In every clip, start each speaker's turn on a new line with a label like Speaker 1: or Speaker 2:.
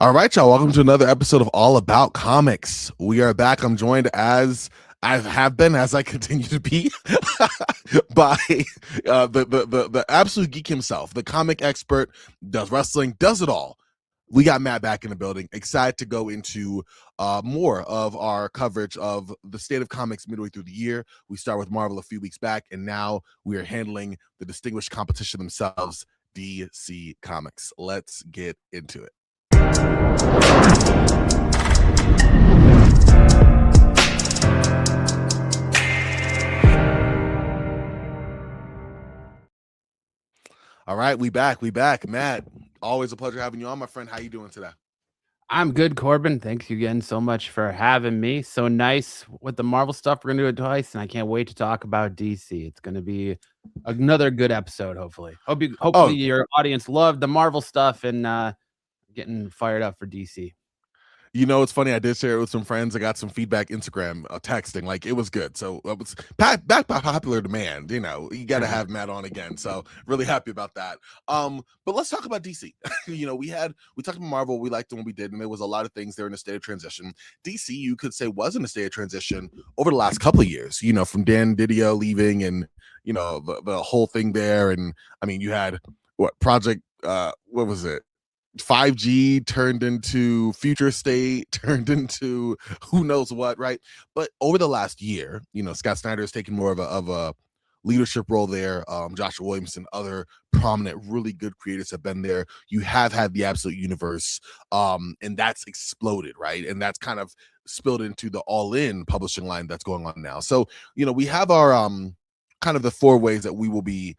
Speaker 1: All right, y'all. Welcome to another episode of All About Comics. We are back. I'm joined as I have been, as I continue to be, by the absolute geek himself, the comic expert, does wrestling, does it all. We got Matt back in the building. Excited to go into more of our coverage of the state of comics midway through the year. We start with Marvel a few weeks back, and now we are handling the distinguished competition themselves, DC Comics. Let's get into it. All right, we back. Matt, always a pleasure having you on, my friend. How you doing today?
Speaker 2: I'm good, Corbin. Thanks again so much for having me. So nice with the Marvel stuff. We're gonna do it twice, and I can't wait to talk about DC. It's gonna be another good episode, hopefully. Hopefully
Speaker 1: Oh,
Speaker 2: your audience loved the Marvel stuff and getting fired up for DC.
Speaker 1: you know, it's funny. I did share it with some friends. I got some feedback, Instagram, texting. Like it was good. So it was back by popular demand. You know, you got to have Matt on again. So really happy about that. But let's talk about DC. You know, we talked about Marvel. We liked when we did, and there was a lot of things there in a state of transition. DC, you could say, was in a state of transition over the last couple of years. You know, from Dan Didio leaving, and you know the whole thing there. And I mean, you had what project? What was it? 5G turned into future state, turned into who knows what, right? But over the last year, you know, Scott Snyder has taken more of a leadership role there. Joshua Williamson, other prominent, really good creators have been there. You have had the Absolute Universe, and that's exploded, right? And that's kind of spilled into the All In publishing line that's going on now. So, you know, we have our kind of the four ways that we will be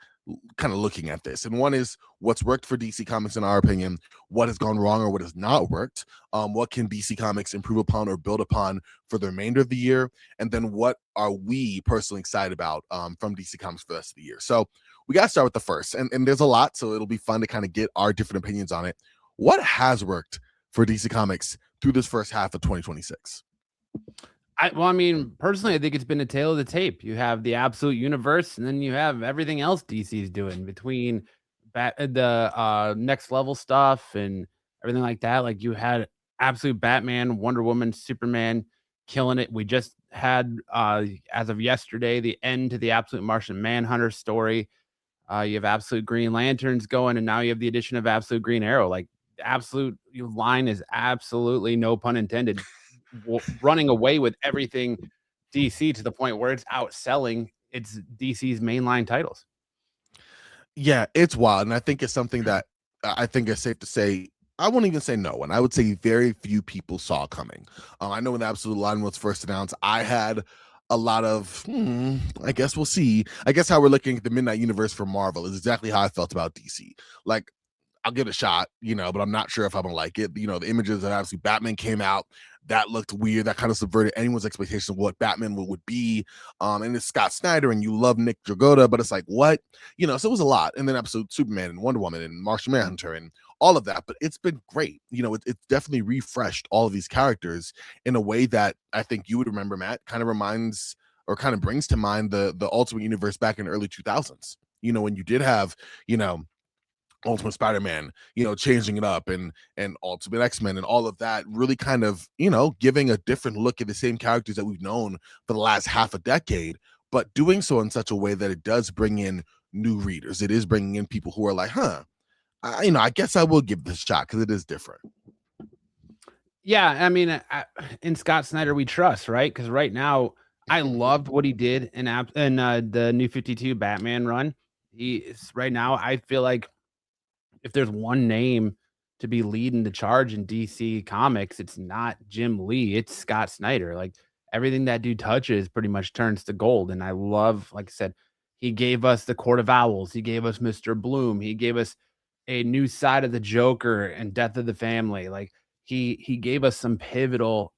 Speaker 1: kind of looking at this. And one is what's worked for DC Comics in our opinion, what has gone wrong or what has not worked, what can DC Comics improve upon or build upon for the remainder of the year, and then what are we personally excited about from DC Comics for the rest of the year. So we got to start with the first, and there's a lot, so it'll be fun to kind of get our different opinions on it. What has worked for DC Comics through this first half of 2026?
Speaker 2: I mean, personally, I think it's been a tale of the tape. You have the Absolute Universe, and then you have everything else DC is doing between the next level stuff and everything like that. Like you had Absolute Batman, Wonder Woman, Superman killing it. We just had, as of yesterday, the end to the Absolute Martian Manhunter story. You have Absolute Green Lanterns going, and now you have the addition of Absolute Green Arrow. Like, Absolute line is absolutely, no pun intended, running away with everything DC to the point where it's outselling its DC's mainline titles.
Speaker 1: Yeah, it's wild, and I think it's something that I think it's safe to say. I won't even say no one. I would say very few people saw coming. I know when the Absolute line was first announced, I had a lot of, I guess we'll see. I guess how we're looking at the Midnight Universe for Marvel is exactly how I felt about DC. Like, I'll give it a shot, you know, but I'm not sure if I'm gonna like it. You know, the images that obviously Batman came out, that looked weird. That kind of subverted anyone's expectations of what Batman would be. And it's Scott Snyder, and you love Nick Dragotta, but it's like, what? You know, so it was a lot. And then Absolute Superman and Wonder Woman and Martian Manhunter and all of that. But it's been great. You know, it's definitely refreshed all of these characters in a way that I think you would remember, Matt, kind of reminds or kind of brings to mind the Ultimate Universe back in the early 2000s. You know, when you did have, you know, Ultimate Spider-Man, you know, changing it up and Ultimate X-Men and all of that, really kind of, you know, giving a different look at the same characters that we've known for the last half a decade, but doing so in such a way that it does bring in new readers. It is bringing in people who are like, you know, I guess I will give this a shot because it is different.
Speaker 2: Yeah, I mean, in Scott Snyder we trust, right? Because right now, I loved what he did in the New 52 Batman run. He is right now. I feel like if there's one name to be leading the charge in DC Comics, it's not Jim Lee, it's Scott Snyder. Like everything that dude touches pretty much turns to gold. And I love, like I said, he gave us the Court of Owls, he gave us Mr. Bloom, he gave us a new side of the Joker and Death of the Family. Like he gave us some pivotal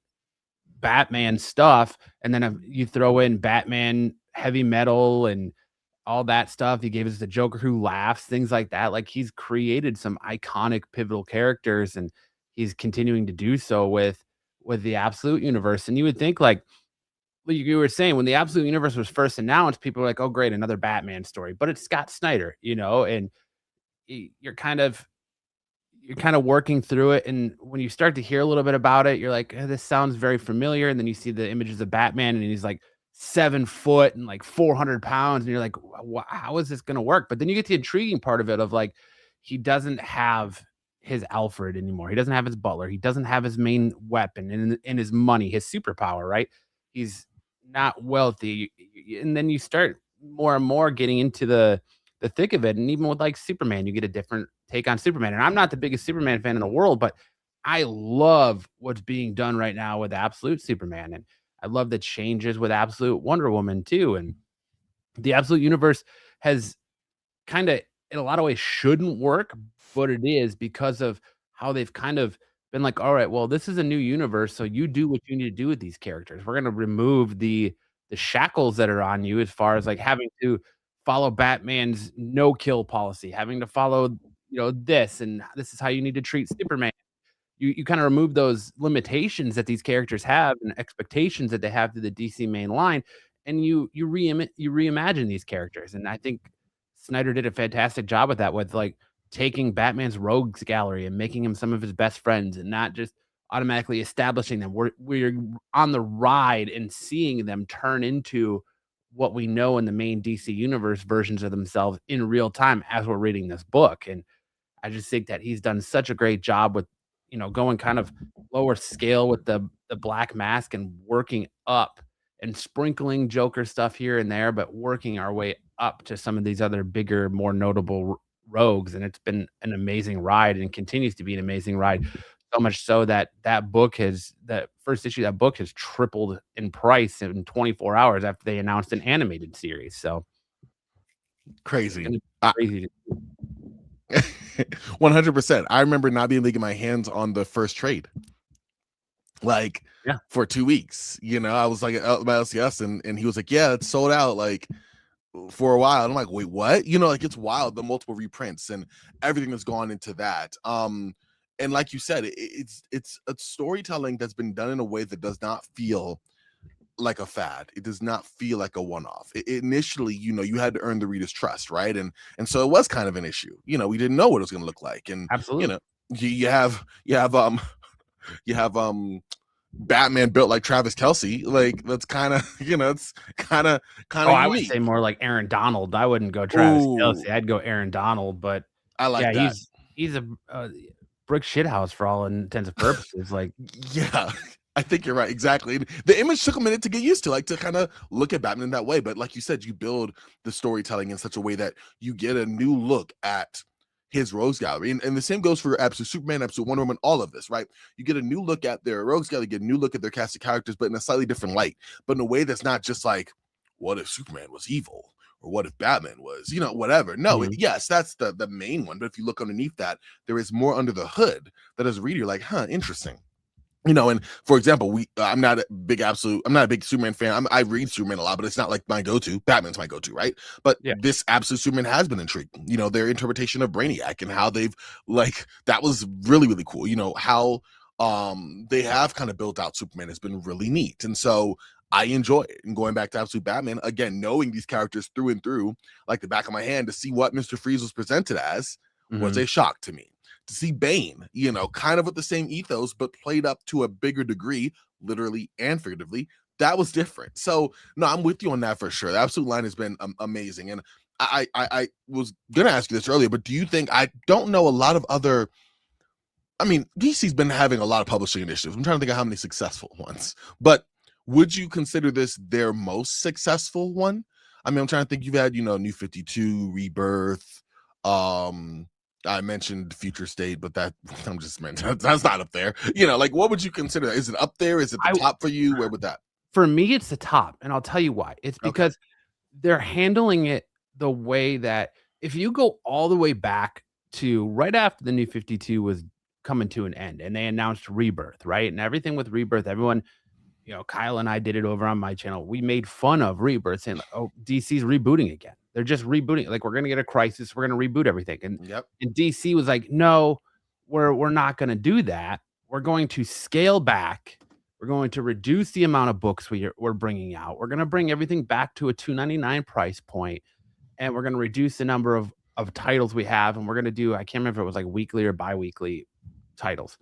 Speaker 2: Batman stuff. And then you throw in Batman heavy metal and all that stuff. He gave us the Joker Who Laughs, things like that. Like he's created some iconic pivotal characters and he's continuing to do so with the Absolute Universe. And you would think like you were saying when the Absolute Universe was first announced, people were like, "Oh great, another Batman story." But it's Scott Snyder, you know, and you're kind of you're kind of working through it, and when you start to hear a little bit about it, you're like, "Eh, this sounds very familiar," and then you see the images of Batman, and he's, like, 7 foot and, like, 400 pounds, and you're like, how is this gonna work?" But then you get the intriguing part of it of, like, he doesn't have his Alfred anymore, he doesn't have his butler, he doesn't have his main weapon and his money, his superpower, right? He's not wealthy, and then you start more and more getting into the thick of it, and even with, like, Superman, you get a different take on Superman, and I'm not the biggest Superman fan in the world, but I love what's being done right now with Absolute Superman, and I love the changes with Absolute Wonder Woman too, and the Absolute Universe has kinda, in a lot of ways, shouldn't work, but it is because of how they've kind of been like, "Alright, well, this is a new universe, so you do what you need to do with these characters. We're gonna remove the shackles that are on you as far as, like, having to follow Batman's no-kill policy, having to follow, this, and this is how you need to treat Superman." You kinda remove those limitations that these characters have and expectations that they have to the DC main line, and you reimagine these characters, and I think Snyder did a fantastic job with that, with, like, taking Batman's rogues gallery and making him some of his best friends and not just automatically establishing them. We're on the ride and seeing them turn into what we know in the main DC universe versions of themselves in real time as we're reading this book, and I just think that he's done such a great job with, going kind of lower scale with the Black Mask and working up and sprinkling Joker stuff here and there, but working our way up to some of these other bigger, more notable rogues, and it's been an amazing ride and continues to be an amazing ride. So much so that that first issue of that book has tripled in price in 24 hours after they announced an animated series. So it's
Speaker 1: Crazy.
Speaker 2: gonna be crazy to
Speaker 1: 100%. I remember not being able to get my hands on the first trade, like,
Speaker 2: yeah.
Speaker 1: for 2 weeks. I was like, at my LCS, and he was like, "Yeah, it's sold out, like, for a while." And I'm like, "Wait, what?" Like, it's wild, the multiple reprints and everything that's gone into that. And like you said, it's a storytelling that's been done in a way that does not feel like a fad. It does not feel like a one-off. Initially, you had to earn the reader's trust, right? And so it was kind of an issue. We didn't know what it was going to look like, and you
Speaker 2: Absolutely.
Speaker 1: know, you have Batman built like Travis Kelsey. Like, that's kind of it's kind
Speaker 2: Oh,
Speaker 1: of
Speaker 2: I would say
Speaker 1: unique.
Speaker 2: more like Aaron Donald. I wouldn't go Travis
Speaker 1: Ooh,
Speaker 2: Kelce. I'd go Aaron Donald, but
Speaker 1: I
Speaker 2: yeah,
Speaker 1: like that.
Speaker 2: he's a brick shithouse for all intents and purposes, like,
Speaker 1: Yeah, I think you're right. Exactly. The image took a minute to get used to, like, to kind of look at Batman in that way. But like you said, you build the storytelling in such a way that you get a new look at his rogues gallery. And the same goes for Absolute Superman, Absolute Wonder Woman, all of this, right? You get a new look at their rogues gallery, get a new look at their cast of characters, but in a slightly different light, but in a way that's not just like, what if Superman was evil? Or what if Batman was, whatever. No,
Speaker 2: mhm,
Speaker 1: yes, that's the main one. But if you look underneath that, there is more under the hood that as a reader, you're like, huh, interesting. And for example, I'm not a big Superman fan. I read Superman a lot, but it's not like my go-to. Batman's my go-to, right? But
Speaker 2: yeah,
Speaker 1: this Absolute Superman has been intriguing. Their interpretation of Brainiac and how they've, like, that was really, really cool. How they have kind of built out Superman has been really neat. And so I enjoy it. And going back to Absolute Batman, again, knowing these characters through and through, like the back of my hand, to see what Mr. Freeze was presented as was
Speaker 2: mhm.
Speaker 1: a shock to me. To see Bane, kind of with the same ethos, but played up to a bigger degree, literally and figuratively, that was different. So, no, I'm with you on that for sure. The Absolute line has been amazing. And I was going to ask you this earlier, but do you think, I don't know a lot of other, I mean, DC's been having a lot of publishing initiatives. I'm trying to think of how many successful ones, but would you consider this their most successful one? I mean, I'm trying to think. You've had, New 52, Rebirth. Um, I mentioned Future State, but that I'm just meant that's not up there. Like, what would you consider? Is it up there? Is it the
Speaker 2: I
Speaker 1: top for you? Where would that?
Speaker 2: For me, it's the top, and I'll tell you why. It's
Speaker 1: Okay.
Speaker 2: because they're handling it the way that if you go all the way back to right after the New 52 was coming to an end and they announced Rebirth, right? And everything with Rebirth, everyone, Kyle and I did it over on my channel. We made fun of Rebirth saying, like, "Oh, DC's rebooting again. They're just rebooting. Like, we're gonna get a crisis. We're gonna reboot everything." And
Speaker 1: Yep.
Speaker 2: DC was like, "No, we're not gonna do that. We're going to scale back. We're going to reduce the amount of books we're bringing out. We're gonna bring everything back to a $2.99 price point, and we're gonna reduce the number of of titles we have, and we're gonna do, I can't remember if it was like weekly or biweekly titles.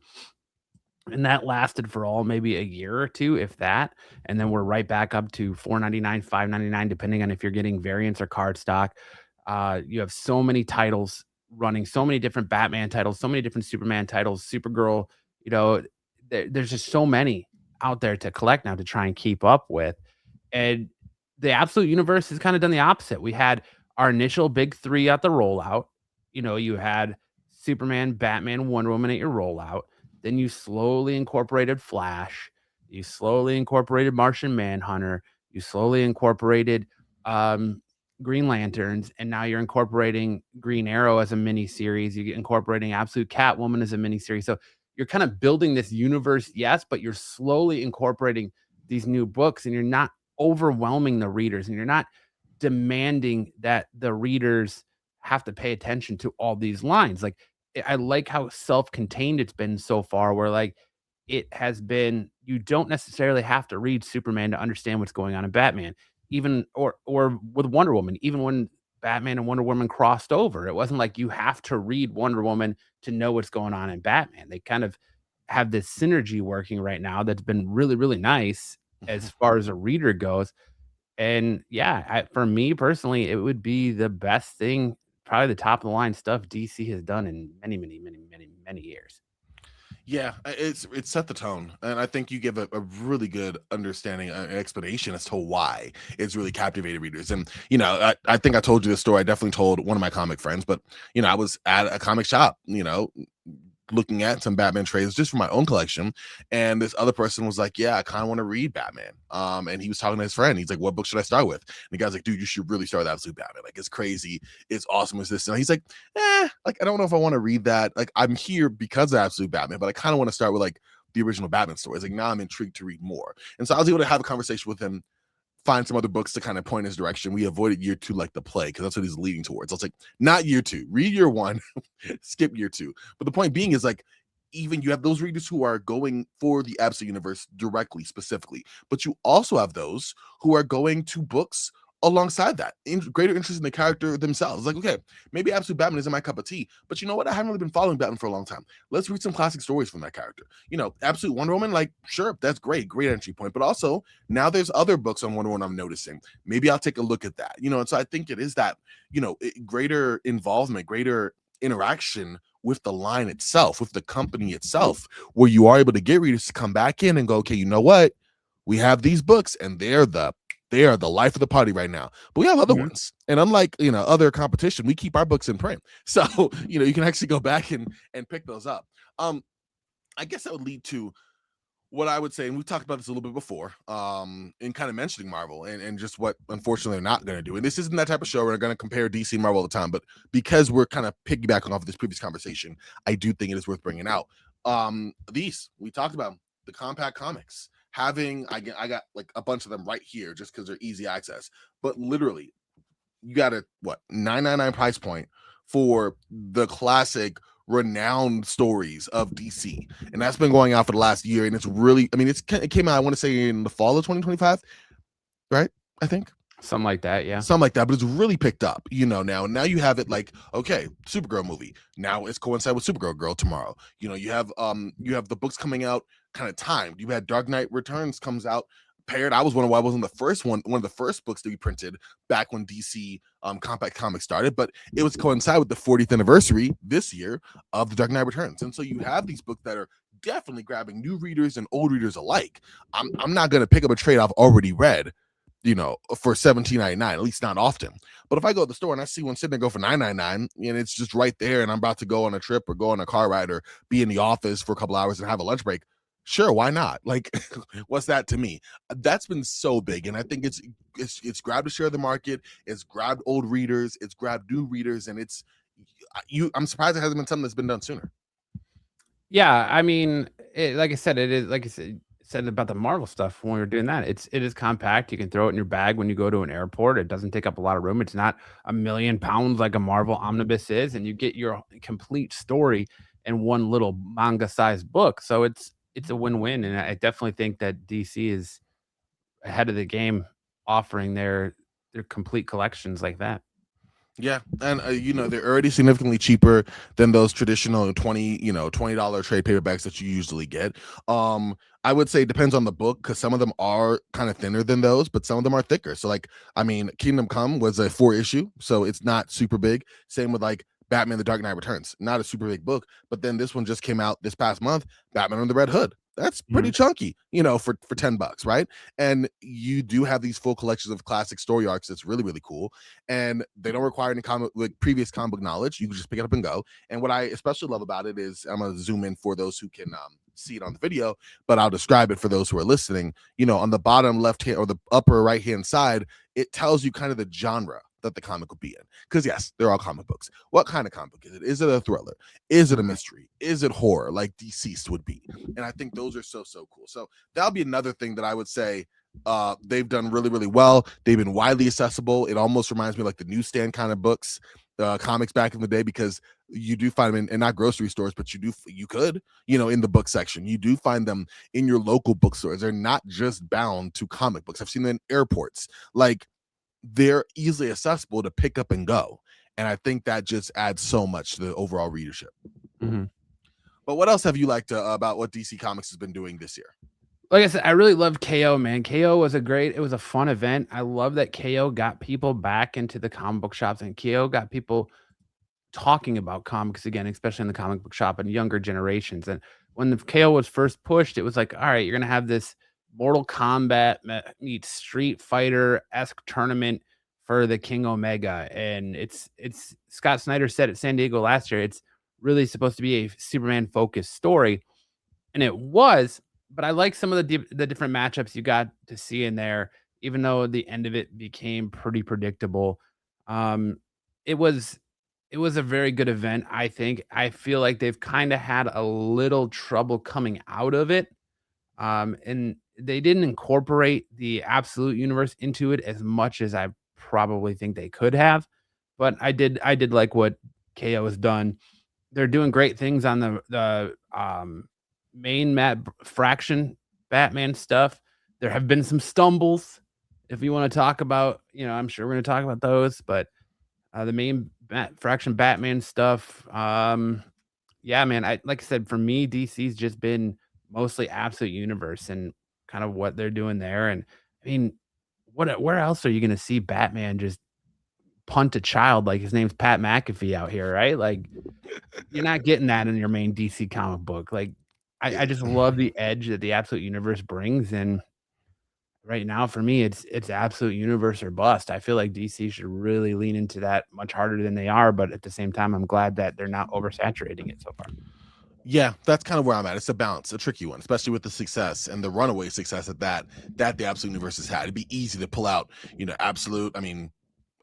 Speaker 2: And that lasted for all maybe a year or 2, if that, and then we're right back up to 4.99, 5.99, depending on if you're getting variants or card stock. You have so many titles running, so many different Batman titles, so many different Superman titles, Supergirl, you know, there's just so many out there to collect now to try and keep up with. And the Absolute Universe has kinda done the opposite. We had our initial big 3 at the rollout. You know, you had Superman, Batman, Wonder Woman at your rollout. Then you slowly incorporated Flash. You slowly incorporated Martian Manhunter. You slowly incorporated, um, Green Lanterns, and now you're incorporating Green Arrow as a mini series. You're incorporating Absolute Catwoman as a mini series. So you're kind of building this universe, yes, but you're slowly incorporating these new books, and you're not overwhelming the readers, and you're not demanding that the readers have to pay attention to all these lines. Like, I like how self-contained it's been so far, where, like, it has been, you don't necessarily have to read Superman to understand what's going on in Batman, even or with Wonder Woman. Even when Batman and Wonder Woman crossed over, it wasn't like you have to read Wonder Woman to know what's going on in Batman. They kind of have this synergy working right now that's been really, really nice as far as a reader goes. And yeah, for me personally, it would be the best thing, probably the top of the line stuff DC has done in many, many, many, many, many years.
Speaker 1: Yeah, it's set the tone, and I think you give a really good understanding, an explanation as to why it's really captivated readers. And I think I told you this story. I definitely told one of my comic friends, but I was at a comic shop, looking at some Batman trades just for my own collection. And this other person was like, "Yeah, I kind of want to read Batman." And he was talking to his friend. He's like, "What book should I start with?" And the guy's like, "Dude, you should really start with Absolute Batman. Like, it's crazy. It's awesome. It's this." And he's like, like, I don't know if I want to read that. Like, I'm here because of Absolute Batman, but I kind of want to start with like the original Batman stories. Like, now I'm intrigued to read more. And so I was able to have a conversation with him, find some other books to kind of point his direction. We avoided year 2 like the plague because that's what he's leading towards. I was like, not year 2, read year 1, skip year 2. But the point being is, like, even you have those readers who are going for the Absolute Universe directly, specifically, but you also have those who are going to books alongside that, greater interest in the character themselves. Like, okay, maybe Absolute Batman isn't my cup of tea, but you know what? I haven't really been following Batman for a long time. Let's read some classic stories from that character. Absolute Wonder Woman, like, sure, that's great entry point. But also, now there's other books on Wonder Woman I'm noticing. Maybe I'll take a look at that. And so I think it is that, greater involvement, greater interaction with the line itself, with the company itself, where you are able to get readers to come back in and go, okay, you know what? We have these books, and they are the life of the party right now. But we have other
Speaker 2: Mhm.
Speaker 1: ones. And unlike, other competition, we keep our books in print. So, you can actually go back and pick those up. I guess that would lead to what I would say, and we talked about this a little bit before, in kind of mentioning Marvel and just what unfortunately they're not going to do. And this isn't that type of show where we're going to compare DC and Marvel all the time, but because we're kind of piggybacking off of this previous conversation, I do think it is worth bringing out. These we talked about, the compact comics. I got like a bunch of them right here just because they're easy access, but literally you got a what, 9.99 price point for the classic renowned stories of DC. And that's been going out for the last year. And it's really, I mean, it came out, I want to say, in the fall of 2025, right? I think
Speaker 2: Something like that, yeah.
Speaker 1: something like that, but it's really picked up, now you have it like, okay, Supergirl movie, now it's coincide with Supergirl girl tomorrow. You have the books coming out kind of timed. You had Dark Knight Returns comes out paired. I was wondering why it wasn't the first one of the first books to be printed back when DC compact comics started, but it was coincide with the 40th anniversary this year of the Dark Knight Returns. And so you have these books that are definitely grabbing new readers and old readers alike. I'm not going to pick up a trade I've already read, for $17.99, at least not often. But if I go to the store and I see one sitting there go for $9.99, and it's just right there, and I'm about to go on a trip or go on a car ride or be in the office for a couple hours and have a lunch break, sure, why not? Like, what's that to me? That's been so big, and I think it's grabbed a share of the market. It's grabbed old readers. It's grabbed new readers, and I'm surprised it hasn't been something that's been done sooner.
Speaker 2: Yeah, I mean, like I said, it is like I said about the Marvel stuff when we were doing that. It is compact. You can throw it in your bag when you go to an airport. It doesn't take up a lot of room. It's not a million pounds like a Marvel omnibus is, and you get your complete story in one little manga-sized book. So it's a win-win, and I definitely think that DC is ahead of the game offering their complete collections like that.
Speaker 1: Yeah, and they're already significantly cheaper than those traditional $20 trade paperbacks that you usually get. I would say it depends on the book because some of them are kind of thinner than those, but some of them are thicker. So like, I mean, Kingdom Come was a 4 issue, so it's not super big. Same with like Batman: The Dark Knight Returns, not a super big book, but then this one just came out this past month, Batman on the Red Hood. That's pretty
Speaker 2: Mhm.
Speaker 1: chunky, for $10, right? And you do have these full collections of classic story arcs. That's really, really cool, and they don't require any previous comic book knowledge. You can just pick it up and go. And what I especially love about it is, I'm gonna zoom in for those who can see it on the video, but I'll describe it for those who are listening. On the bottom left hand or the upper right hand side, it tells you kind of the genre that the comic will be in. Because yes, they're all comic books. What kind of comic book is it? Is it a thriller? Is it a mystery? Is it horror like Deceased would be? And I think those are so cool. So that'll be another thing that I would say they've done really, really well. They've been widely accessible. It almost reminds me of like the newsstand kind of books, comics back in the day, because you do find them in not grocery stores, but you could, in the book section. You do find them in your local bookstores. They're not just bound to comic books. I've seen them in airports. Like, they're easily accessible to pick up and go. And I think that just adds so much to the overall readership.
Speaker 2: Mhm.
Speaker 1: But what else have you liked about what DC Comics has been doing this year?
Speaker 2: Like I said, I really loved KO, man. KO was it was a fun event. I love that KO got people back into the comic book shops, and KO got people talking about comics again, especially in the comic book shop and younger generations. And when the KO was first pushed, it was like, all right, you're gonna have this Mortal Kombat meets Street Fighter-esque tournament for the King Omega. And it's Scott Snyder said at San Diego last year, it's really supposed to be a Superman focused story. And it was, but I like some of the different matchups you got to see in there, even though the end of it became pretty predictable. Um, it was it was a very good event, I think. I feel like they've kinda had a little trouble coming out of it, and they didn't incorporate the Absolute Universe into it as much as I probably think they could have, but I did like what KO has done. They're doing great things on the main fraction Batman stuff. There have been some stumbles, if you wanna talk about, I'm sure we're gonna talk about those, but, the main fraction Batman stuff, yeah, man, I like I said, for me, DC's just been mostly Absolute Universe and kind of what they're doing there. And, I mean, where else are you gonna see Batman just punt a child like his name's Pat McAfee out here, right? Like, you're not getting that in your main DC comic book. Like, I just love the edge that the Absolute Universe brings, and right now for me, it's Absolute Universe or bust. I feel like DC should really lean into that much harder than they are, but at the same time, I'm glad that they're not oversaturating it so far.
Speaker 1: Yeah, that's kind of where I'm at. It's a balance, a tricky one, especially with the success and the runaway success at that the Absolute Universe has had. It'd be easy to pull out, Absolute. I mean,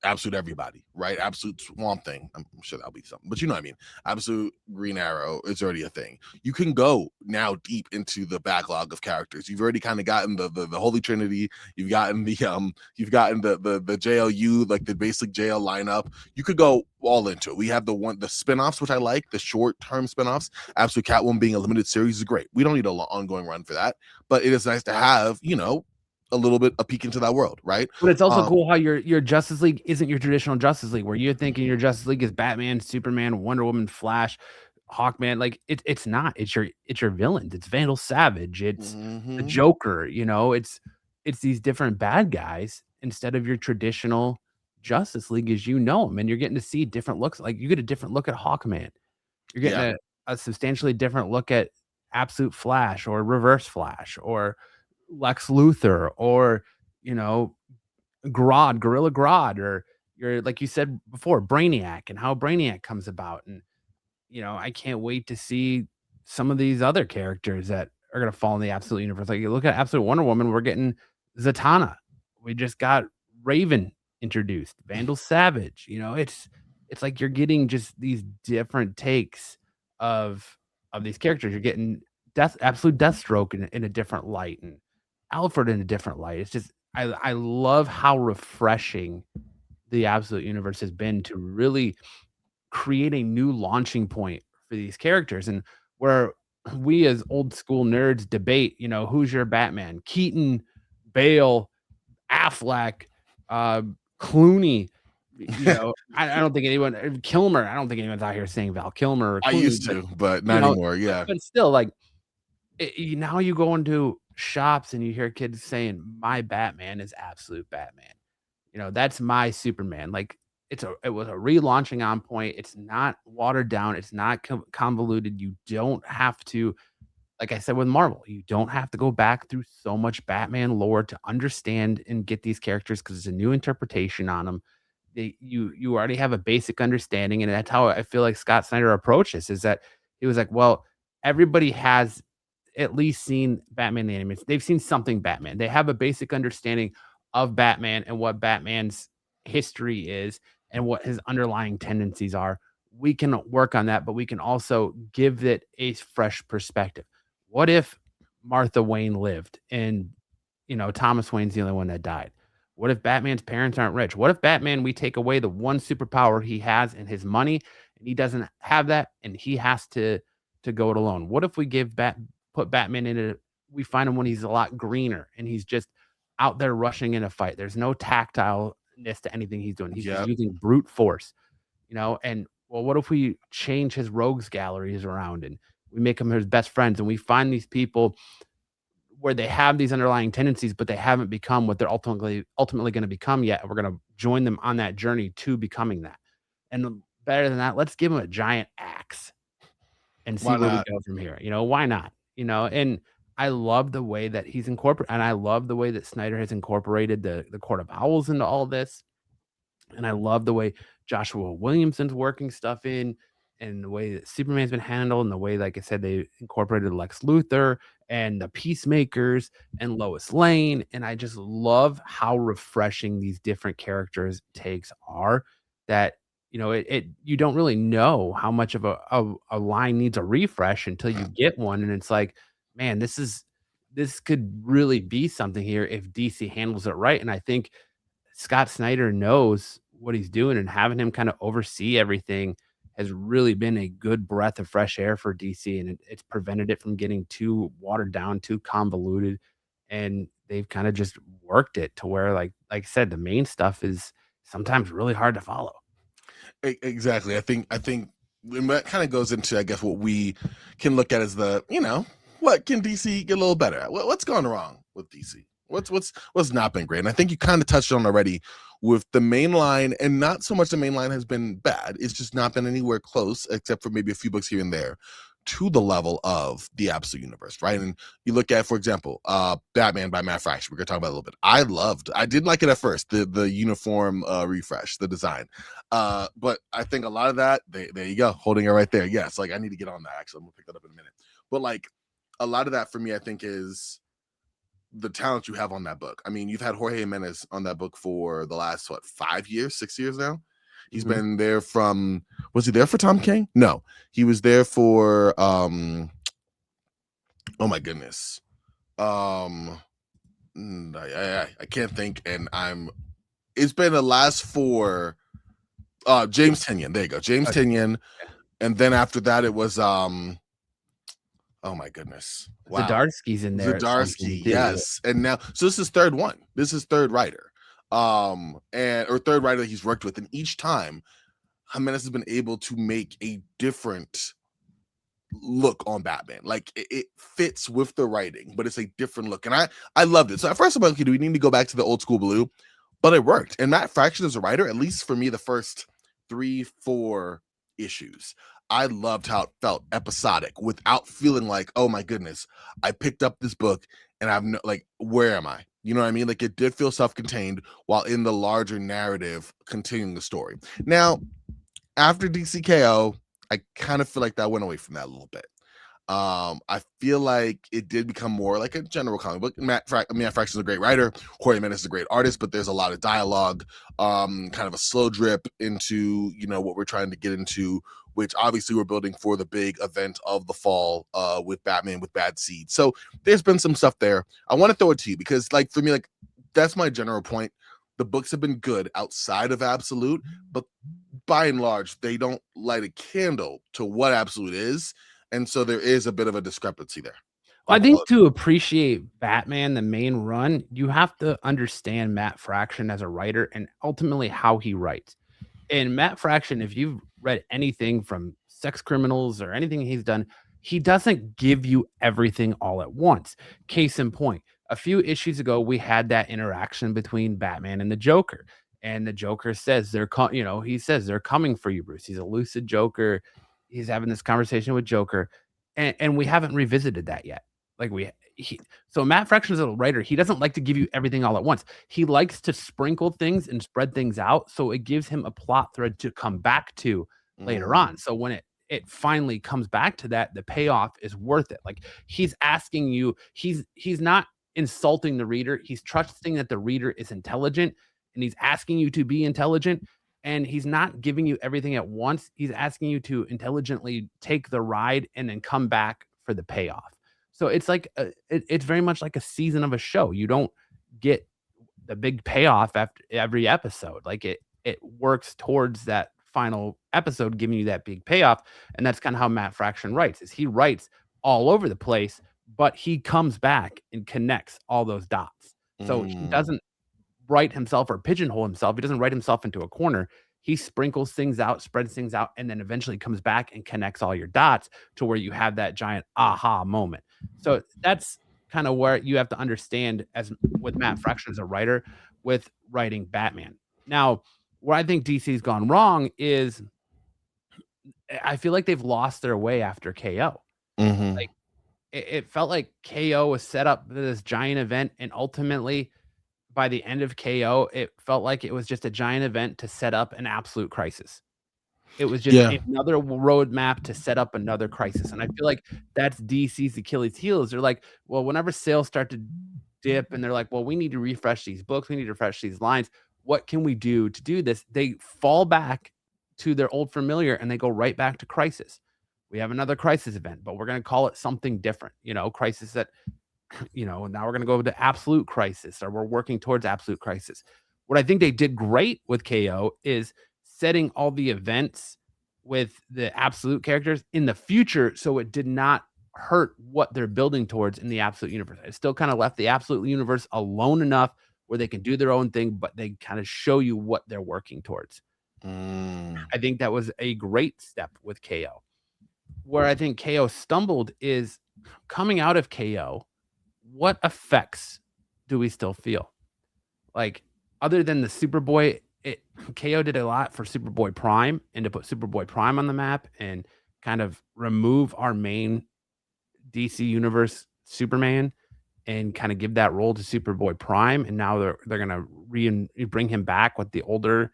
Speaker 1: Absolute everybody, right? Absolute Swamp Thing. I'm sure that'll be something, but you know what I mean. Absolute Green Arrow is already a thing. You can go now deep into the backlog of characters. You've already kind of gotten the Holy Trinity. You've gotten the JLU, like the basic JL lineup. You could go all into it. We have the spinoffs, which I like, the short term spinoffs. Absolute Catwoman being a limited series is great. We don't need an ongoing run for that, but it is nice to have a little bit a peek into that world, right?
Speaker 2: But it's also cool how your Justice League isn't your traditional Justice League, where you're thinking your Justice League is Batman, Superman, Wonder Woman, Flash, Hawkman. Like, it's not. It's your villains. It's Vandal Savage. It's the
Speaker 1: Mhm.
Speaker 2: Joker. It's these different bad guys instead of your traditional Justice League as you know them, and you're getting to see different looks. Like, you get a different look at Hawkman. You're getting
Speaker 1: Yeah.
Speaker 2: a substantially different look at Absolute Flash or Reverse Flash or Lex Luthor or, you know, Gorilla Grodd, or you're like you said before, Brainiac and how Brainiac comes about. And, I can't wait to see some of these other characters that are gonna fall in the Absolute Universe. Like, you look at Absolute Wonder Woman, we're getting Zatanna. We just got Raven introduced, Vandal Savage. It's like you're getting just these different takes of these characters. You're getting Absolute Deathstroke in a different light, and Alfred in a different light. It's just I love how refreshing the Absolute Universe has been to really create a new launching point for these characters, and where we as old school nerds debate, who's your Batman? Keaton, Bale, Affleck, uh, Clooney. I don't think anyone Kilmer, I don't think anyone's out here saying Val Kilmer or
Speaker 1: I
Speaker 2: Clooney,
Speaker 1: used
Speaker 2: but,
Speaker 1: to, but
Speaker 2: you
Speaker 1: not
Speaker 2: know,
Speaker 1: anymore. Yeah.
Speaker 2: but still, like, now you go into shops and you hear kids saying, "My Batman is absolute Batman." That's my Superman. Like, it was a relaunching on point. It's not watered down. It's not convoluted. You don't have to, like I said with Marvel, you don't have to go back through so much Batman lore to understand and get these characters because it's a new interpretation on them. You already have a basic understanding, and that's how I feel like Scott Snyder approached this. Is that he was like, well, everybody has at least seen Batman the Animated. They've seen something Batman. They have a basic understanding of Batman and what Batman's history is and what his underlying tendencies are. We can work on that, but we can also give it a fresh perspective. What if Martha Wayne lived and Thomas Wayne's the only one that died? What if Batman's parents aren't rich? What if Batman, we take away the one superpower he has in his money and he doesn't have that and he has to go it alone? What if we put Batman in it? We find him when he's a lot greener and he's just out there rushing in a fight. There's no tactileness to anything he's doing. He's just
Speaker 1: Yeah.
Speaker 2: using brute force, and well, what if we change his rogues galleries around and we make him his best friends and we find these people where they have these underlying tendencies, but they haven't become what they're ultimately going to become yet. And we're going to join them on that journey to becoming that. And better than that, let's give them a giant axe and see
Speaker 1: Why
Speaker 2: where we
Speaker 1: not?
Speaker 2: go from here. Why not? And I love the way that he's incorporated, and I love the way that Snyder has incorporated the Court of Owls into all this. And I love the way Joshua Williamson's working stuff in, and the way that Superman's been handled, and the way, like I said, they incorporated Lex Luthor and the Peacemakers and Lois Lane. And I just love how refreshing these different characters takes are. That you don't really know how much of a line needs a refresh until you get one, and it's like, man, this could really be something here if DC handles it right. And I think Scott Snyder knows what he's doing, and having him kind of oversee everything has really been a good breath of fresh air for DC, and it's prevented it from getting too watered down, too convoluted, and they've kind of just worked it to where, like I said, the main stuff is sometimes really hard to follow.
Speaker 1: Exactly. I think and that kind of goes into, I guess, what we can look at as what can DC get a little better at? What's gone wrong with DC? What's not been great? And I think you kind of touched on already with the main line, and not so much the main line has been bad. It's just not been anywhere close, except for maybe a few books here and there, to the level of the Absolute Universe, right? And you look at, for example, Batman by Matt Fraction. We're gonna talk about it a little bit. I didn't like it at first, the uniform refresh, the design. But I think a lot of that, there you go, holding it right there. Yes, like I need to get on that. Actually, I'm gonna pick that up in a minute. But like a lot of that for me, I think, is the talent you have on that book. I mean, you've had Jorge Jimenez on that book for the last 5 years, 6 years now. He's
Speaker 2: Mhm.
Speaker 1: been there from, was he there for Tom King? No, he was there for oh my goodness. I can't think, and it's been the last 4 James Tynion. There you go. James
Speaker 2: Okay.
Speaker 1: Tynion.
Speaker 2: Yeah.
Speaker 1: And then after that it was oh my goodness. Wow.
Speaker 2: Zdarsky's in there at some
Speaker 1: Zdarsky,
Speaker 2: point too.
Speaker 1: yes. And now, so this is third one. This is third writer. And or third writer that he's worked with. And each time Jimenez has been able to make a different look on Batman. Like it fits with the writing, but it's a different look. And I loved it. So at first I'm like, okay, do we need to go back to the old school blue? But it worked. And Matt Fraction as a writer, at least for me, the first 3-4 issues, I loved how it felt episodic without feeling like, oh my goodness, I picked up this book and I've no, like, where am I? You know what I mean? Like it did feel self-contained while in the larger narrative continuing the story. Now, after DCKO, I kind of feel like that went away from that a little bit. I feel like it did become more like a general comic book. Matt Fraction is a great writer. Jorge Jimenez is a great artist, but there's a lot of dialogue, kind of a slow drip into what we're trying to get into, which obviously we're building for the big event of the fall with Batman with Bad Seed. So there's been some stuff there. I want to throw it to you because, like, for me, like that's my general point. The books have been good outside of Absolute, but by and large, they don't light a candle to what Absolute is. And so there is a bit of a discrepancy there.
Speaker 2: Well, I think to appreciate Batman, the main run, you have to understand Matt Fraction as a writer and ultimately how he writes. And Matt Fraction, if you've read anything from Sex Criminals or anything he's done, he doesn't give you everything all at once. Case in point, a few issues ago, we had that interaction between Batman and the Joker. And the Joker says he says they're coming for you, Bruce. He's a lucid Joker. He's having this conversation with Joker, and we haven't revisited that yet. Like so Matt Fraction is a writer. He doesn't like to give you everything all at once. He likes to sprinkle things and spread things out, so it gives him a plot thread to come back to later on. So when it finally comes back to that, the payoff is worth it. Like he's asking you, he's not insulting the reader. He's trusting that the reader is intelligent, and he's asking you to be intelligent. And he's not giving you everything at once. He's asking you to intelligently take the ride and then come back for the payoff. So it's like it's very much like a season of a show. You don't get the big payoff after every episode. Like it works towards that final episode giving you that big payoff, and that's kind of how Matt Fraction writes. Is he writes all over the place, but he comes back and connects all those dots. So he doesn't write himself or pigeonhole himself. He doesn't write himself into a corner. He sprinkles things out, spreads things out, and then eventually comes back and connects all your dots to where you have that giant aha moment. So that's kind of where you have to understand as with Matt Fraction as a writer with writing Batman. Now, where I think DC's gone wrong is I feel like they've lost their way after KO. Like it felt like KO was set up for this giant event, and ultimately by the end of KO, it felt like it was just a giant event to set up an absolute crisis. It was just
Speaker 1: Yeah.
Speaker 2: another roadmap to set up another crisis, and I feel like that's DC's Achilles heel is they're like, well, whenever sales start to dip and they're like, well, we need to refresh these books, we need to refresh these lines. What can we do to do this? They fall back to their old familiar and they go right back to crisis. We have another crisis event, but we're going to call it something different, crisis that now we're going to go to absolute crisis or we're working towards absolute crisis. What I think they did great with KO is setting all the events with the absolute characters in the future so it did not hurt what they're building towards in the absolute universe. It still kind of left the absolute universe alone enough where they can do their own thing, but they kind of show you what they're working towards. I think that was a great step with KO. Where I think KO stumbled is coming out of KO, what effects do we still feel? Like, other than the Superboy, KO did a lot for Superboy Prime and to put Superboy Prime on the map and kind of remove our main DC Universe Superman and kind of give that role to Superboy Prime. And now they're gonna bring him back with the older,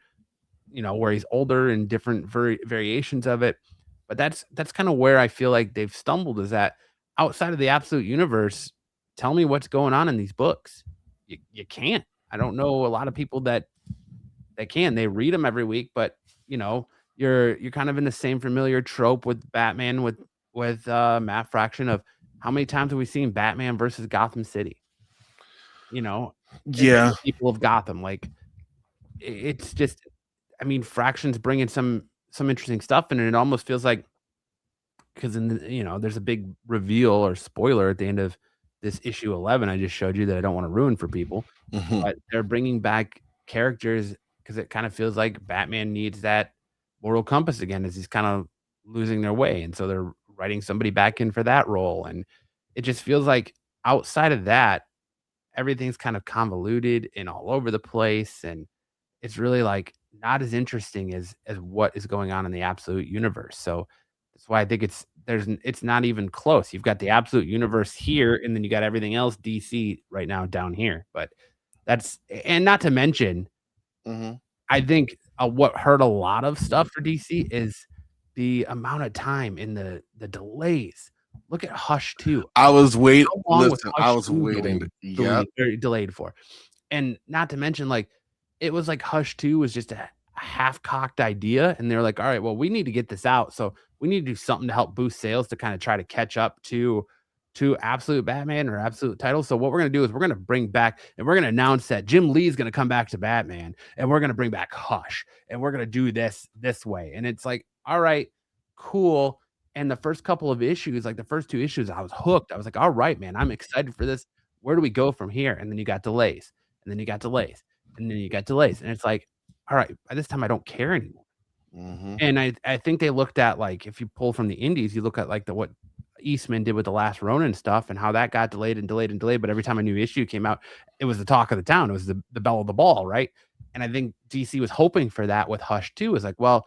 Speaker 2: where he's older and different variations of it. But that's kind of where I feel like they've stumbled is that outside of the Absolute Universe, tell me what's going on in these books. You can't. I don't know a lot of people that can. They read them every week, but you're kind of in the same familiar trope with Batman with Matt Fraction of how many times have we seen Batman versus Gotham City? And
Speaker 1: Yeah.
Speaker 2: the people of Gotham. Like it's just, I mean, Fraction's bringing some interesting stuff in, and it almost feels like because there's a big reveal or spoiler at the end of this issue 11 I just showed you that I don't want to ruin for people, but they're bringing back characters because it kind of feels like Batman needs that moral compass again as he's kind of losing their way, and so they're writing somebody back in for that role, and it just feels like outside of that, everything's kind of convoluted and all over the place, and it's really like not as interesting as what is going on in the Absolute Universe. So that's why I think it's not even close. You've got the Absolute Universe here, and then you got everything else DC right now down here. But and not to mention, I think what hurt a lot of stuff for DC is the amount of time in the delays. Look at Hush 2.
Speaker 1: I was waiting.
Speaker 2: How long was
Speaker 1: Listen, I
Speaker 2: Hush
Speaker 1: was
Speaker 2: 2
Speaker 1: waiting. Yeah.
Speaker 2: delayed for? And not to mention, like, it was like Hush 2 was just a half-cocked idea, and they're like, "All right, well, we need to get this out, so we need to do something to help boost sales to kinda try to catch up to Absolute Batman or Absolute Title. So what we're gonna do is we're gonna bring back and we're gonna announce that Jim Lee's gonna come back to Batman, and we're gonna bring back Hush, and we're gonna do this way." And it's like, "All right, cool." And the first couple of issues, like the first 2 issues, I was hooked. I was like, "All right, man, I'm excited for this. Where do we go from here?" And then you got delays, and then you got delays, and then you got delays, and it's like, "All right, by this time I don't care anymore."
Speaker 1: Mm-hmm.
Speaker 2: And I think they looked at, like, if you pull from the indies, you look at, like, what Eastman did with the last Ronin stuff and how that got delayed and delayed and delayed, but every time a new issue came out, it was the talk of the town. It was the belle of the ball, right? And I think DC was hoping for that with Hush too. It's like, well,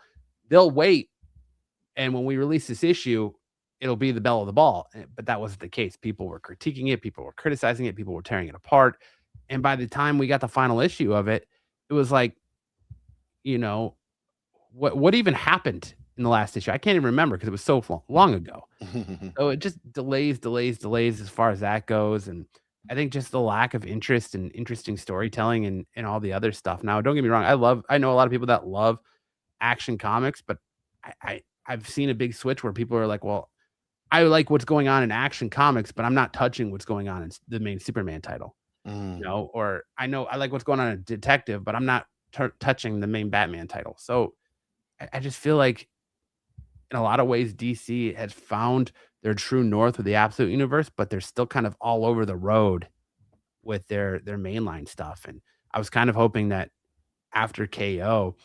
Speaker 2: they'll wait, and when we release this issue, it'll be the belle of the ball. But that wasn't the case. People were critiquing it, people were criticizing it, people were tearing it apart. And by the time we got the final issue of it, it was like, you know, what even happened in the last issue? I can't even remember because it was so long ago. So it just delays, delays, delays as far as that goes, and I think just the lack of interest and interesting storytelling and all the other stuff. Now, don't get me wrong, I know a lot of people that love action comics, but I've seen a big switch where people are like, "Well, I like what's going on in action comics, but I'm not touching what's going on in the main Superman title." You
Speaker 1: Mm.
Speaker 2: know, or I know I like what's going on in Detective, but I'm not touching the main Batman title. So I just feel like in a lot of ways, DC has found their true north with the Absolute Universe, but they're still kind of all over the road with their mainline stuff. And I was kind of hoping that after KO,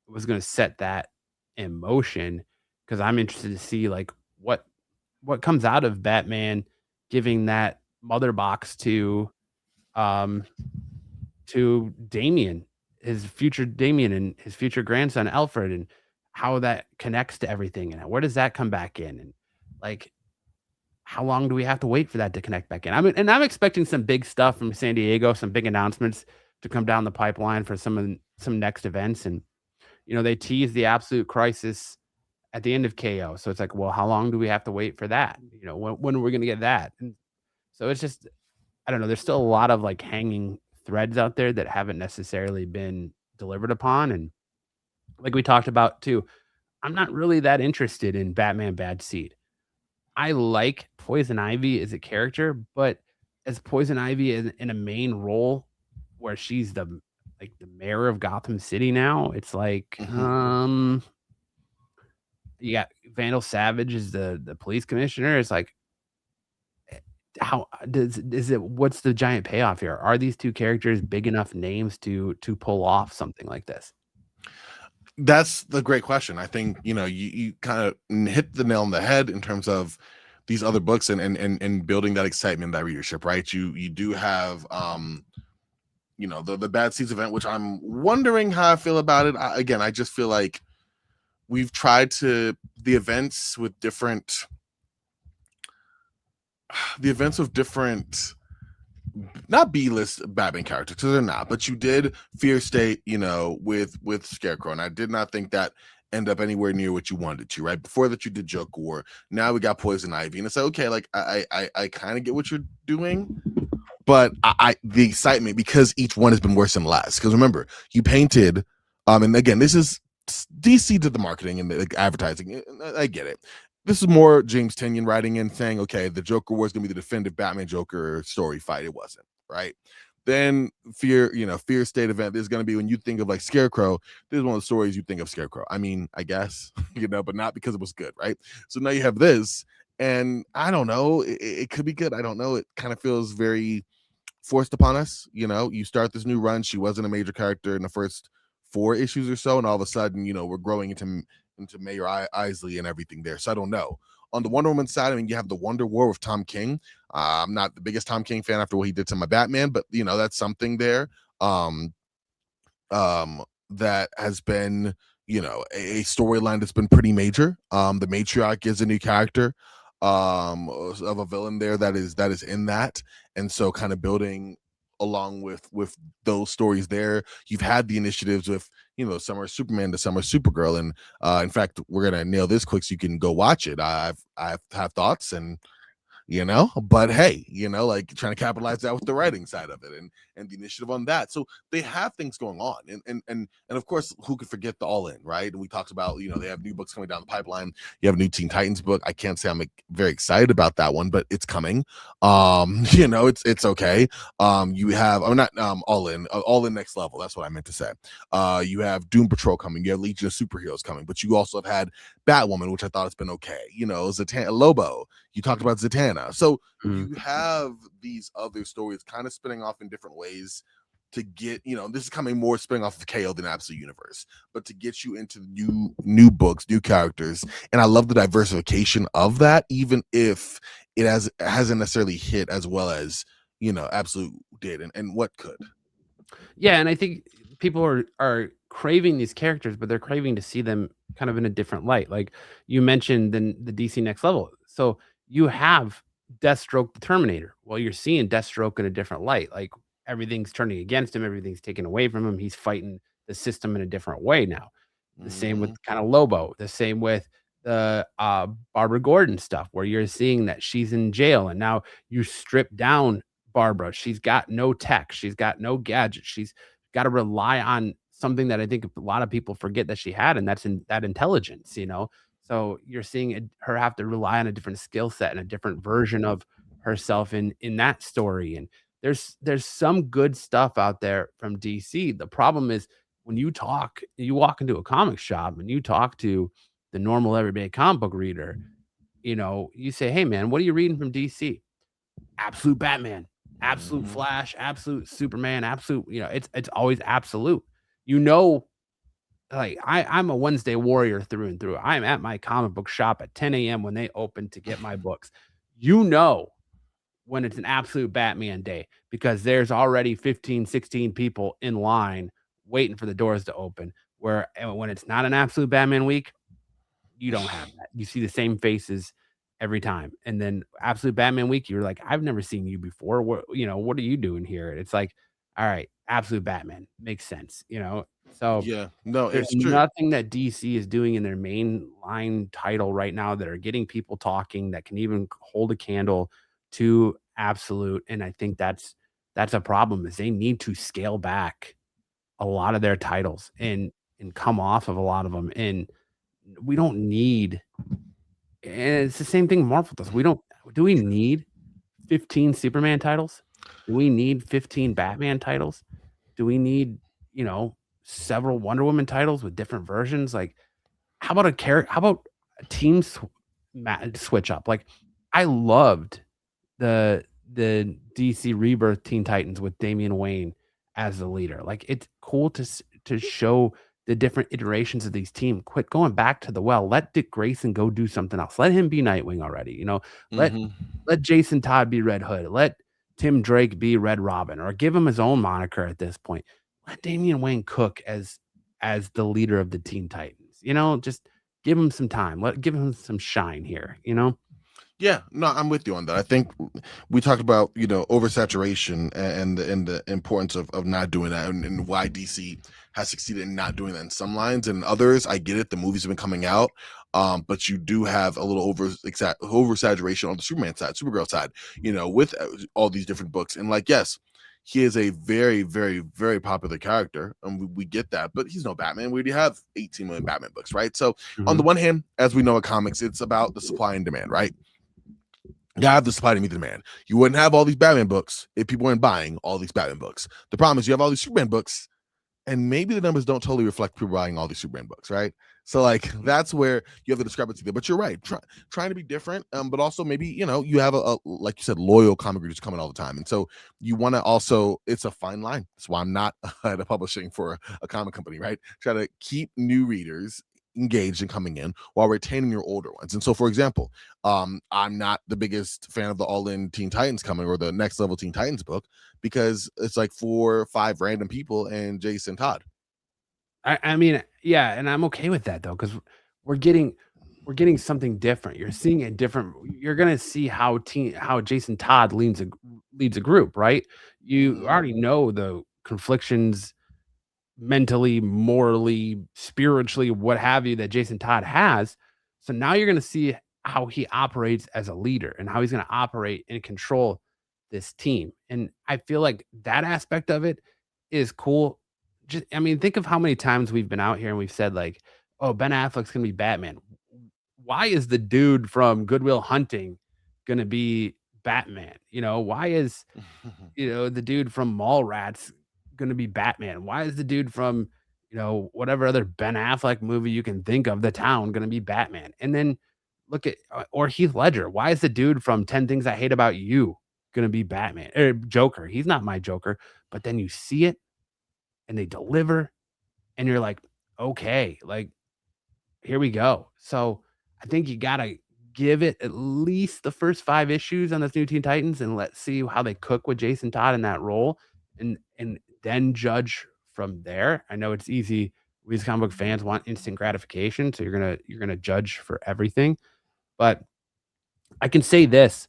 Speaker 2: it was going to set that in motion because I'm interested to see like what comes out of Batman giving that mother box um to Damien, his future Damien and his future grandson Alfred, and how that connects to everything, and where does that come back in, and like how long do we have to wait for that to connect back in? I'm expecting some big stuff from San Diego, some big announcements to come down the pipeline for some next events, and they tease the Absolute Crisis at the end of KO, so it's like, well, how long do we have to wait for that? When are we going to get that? And so it's just I don't know. There's still a lot of like hanging threads out there that haven't necessarily been delivered upon. And like we talked about too, I'm not really that interested in Batman Bad Seed. I like Poison Ivy as a character, but as Poison Ivy in a main role where she's the mayor of Gotham City now, it's like,
Speaker 1: Mhm.
Speaker 2: you got Vandal Savage as the police commissioner. It's like, how does is it what's the giant payoff here? Are these 2 characters big enough names to pull off something like this?
Speaker 1: That's the great question. I think, you kind of hit the nail on the head in terms of these other books and building that excitement, that readership, right? You do have the Bad Seeds event, which I'm wondering how I feel about it. Again, I just feel like we've tried to the events with different not B-list Batman characters because they're not, but you did Fear State, with Scarecrow, and I did not think that end up anywhere near what you wanted to. Right before that, you did Joker War. Now we got Poison Ivy, and it's like, okay, like I kind of get what you're doing, but I the excitement because each one has been worse than last. Because remember, you painted, and again, this is DC did the marketing and the advertising. I get it. This is more James Tynion writing in saying, okay, the Joker was going to be the definitive Batman Joker story fight. It wasn't, right? Then Fear State event is going to be when you think of like Scarecrow. This is one of the stories you think of Scarecrow. I mean, I guess, but not because it was good, right? So now you have this, and I don't know, it could be good. I don't know. It kind of feels very forced upon us. You start this new run. She wasn't a major character in the first 4 issues or so, and all of a sudden, we're growing into Mayor Isley and everything there. So I don't know. On the Wonder Woman side, I mean, you have the Wonder War with Tom King. I'm not the biggest Tom King fan after what he did to my Batman, but that's something there. Um, that has been, a storyline that's been pretty major. The matriarch is a new character of a villain there that is in that, and so kind of building along with those stories there. You've had the initiatives with Summer Superman to Summer Supergirl, and in fact, we're gonna nail this quick so you can go watch it. I have thoughts, and but hey, like trying to capitalize that with the writing side of it and the initiative on that. So they have things going on, and of course, who could forget the All In, right? And we talked about they have new books coming down the pipeline. You have a new Teen Titans book. I can't say I'm very excited about that one, but it's coming. It's okay. You have I'm not All In Next Level. That's what I meant to say. You have Doom Patrol coming. You have Legion of Superheroes coming, but you also have had Batwoman, which I thought has been okay. Lobo. You talked about Zatanna. So
Speaker 2: Mhm.
Speaker 1: you have these other stories kind of spinning off in different ways. to get, this is coming more spinning off of KO than Absolute Universe, but to get you into new books, new characters. And I love the diversification of that, even if hasn't necessarily hit as well as, Absolute did, and what could.
Speaker 2: Yeah, and I think people are craving these characters, but they're craving to see them kind of in a different light. Like you mentioned the DC Next Level. So you have Deathstroke the Terminator. Well, you're seeing Deathstroke in a different light. Like everything's turning against him, everything's taken away from him. He's fighting the system in a different way now. The same with
Speaker 1: Mhm.
Speaker 2: kind of Lobo, the same with the Barbara Gordon stuff, where you're seeing that she's in jail and now you strip down Barbara. She's got no tech. She's got no gadgets. She's got to rely on something that I think a lot of people forget that she had, and that's in that intelligence, you know? So you're seeing her have to rely on a different skill set and a different version of herself in that story. And there's some good stuff out there from DC. The problem is when you walk into a comic shop and you talk to the normal everyday comic book reader, you say, "Hey man, what are you reading from DC?" Absolute Batman, Absolute
Speaker 1: Mhm.
Speaker 2: Flash, Absolute Superman, Absolute, it's always Absolute. You know, like I'm a Wednesday warrior through and through. I'm at my comic book shop at 10 a.m. when they open to get my books. You know when it's an Absolute Batman day because there's already 15, 16 people in line waiting for the doors to open. Where when it's not an Absolute Batman week, you don't have that. You see the same faces every time. And then Absolute Batman Week, you're like, "I've never seen you before. What are you doing here?" And it's like, "All right, Absolute Batman makes sense," you know? So,
Speaker 1: Yeah, no,
Speaker 2: there's
Speaker 1: it's true.
Speaker 2: nothing that DC is doing in their main line title right now that are getting people talking, that can even hold a candle to Absolute, and I think that's a problem, is they need to scale back a lot of their titles and come off of a lot of them. And we don't need and it's the same thing Marvel does. Do we need 15 Superman titles? Do we need 15 Batman titles? Do we need, you know, several Wonder Woman titles with different versions? Like, how about a team switch up? Like, I loved the DC Rebirth Teen Titans with Damian Wayne as the leader. Like, it's cool to show the different iterations of these team. Quit going back to the well. Let Dick Grayson go do something else. Let him be Nightwing already, Let
Speaker 1: Mhm.
Speaker 2: let Jason Todd be Red Hood. Let Tim Drake be Red Robin, or give him his own moniker at this point. Let Damian Wayne cook as the leader of the Teen Titans. Just give him some time. Give him some shine here, you know?
Speaker 1: Yeah, no, I'm with you on that. I think we talked about, oversaturation and the importance of not doing that, and why DC has succeeded in not doing that in some lines, and others. I get it. The movies have been coming out, but you do have a little oversaturation on the Superman side, Supergirl side. With all these different books, and like, yes, he is a very, very, very popular character, and we get that. But he's no Batman. We already have 18 million Batman books, right? So on the
Speaker 2: Mhm.
Speaker 1: one hand, as we know in comics, it's about the supply and demand, right? You have the supply to meet the demand. You wouldn't have all these Batman books if people weren't buying all these Batman books. The problem is you have all these Superman books, and maybe the numbers don't totally reflect people buying all these Superman books, right? So like that's where you have the discrepancy there. But you're right, trying to be different, but also maybe you have a like you said, loyal comic readers coming all the time, and so you want to also. It's a fine line. That's why I'm not at a publishing for a comic company, right? Try to keep new readers engaged and coming in while retaining your older ones. And so, for example, I'm not the biggest fan of the All In Teen Titans coming or the Next Level Teen Titans book because it's like 4 or 5 random people and Jason Todd.
Speaker 2: I mean, yeah, and I'm okay with that though, because we're getting we're getting something different. You're gonna see how Jason Todd leads a group, right? You
Speaker 1: Mhm.
Speaker 2: already know the conflictions mentally, morally, spiritually, what have you, that Jason Todd has. So now you're gonna see how he operates as a leader and how he's gonna operate and control this team. And I feel like that aspect of it is cool. Just I mean, think of how many times we've been out here and we've said like, "Oh, Ben Affleck's gonna be Batman." Why is the dude from Goodwill Hunting gonna be Batman? Why is the dude from Mallrats gonna be Batman? Why is the dude from, whatever other Ben Affleck movie you can think of, The Town, gonna be Batman? And then look at or Heath Ledger. Why is the dude from 10 Things I Hate About You gonna be Batman or Joker? He's not my Joker, but then you see it and they deliver, and you're like, okay, like here we go. So I think you gotta give it at least the first 5 issues on this new Teen Titans and let's see how they cook with Jason Todd in that role and then judge from there. I know it's easy. We as comic book fans want instant gratification, so you're gonna judge for everything. But I can say this,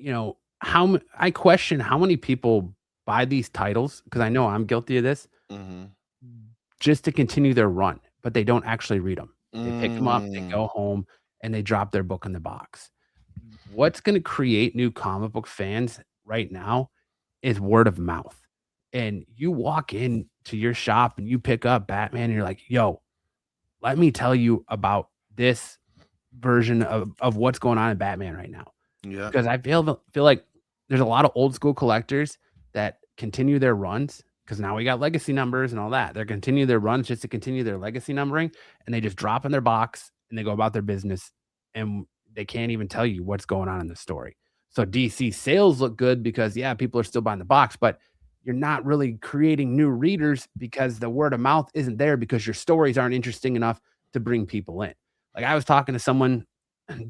Speaker 2: I question how many people buy these titles because I know I'm guilty of this
Speaker 1: Mhm.
Speaker 2: just to continue their run, but they don't actually read them. They pick them up, they
Speaker 1: Mm.
Speaker 2: go home, and they drop their book in the box. What's gonna create new comic book fans right now is word of mouth. And you walk into your shop and you pick up Batman and you're like, "Yo, let me tell you about this version of what's going on in Batman right now."
Speaker 1: Yeah.
Speaker 2: Because I feel like there's a lot of old school collectors that continue their runs because now we got legacy numbers and all that. They're continue their runs just to continue their legacy numbering, and they just drop in their box and they go about their business, and they can't even tell you what's going on in the story. So DC sales look good because yeah, people are still buying the box, but you're not really creating new readers because the word of mouth isn't there because your stories aren't interesting enough to bring people in. Like I was talking to someone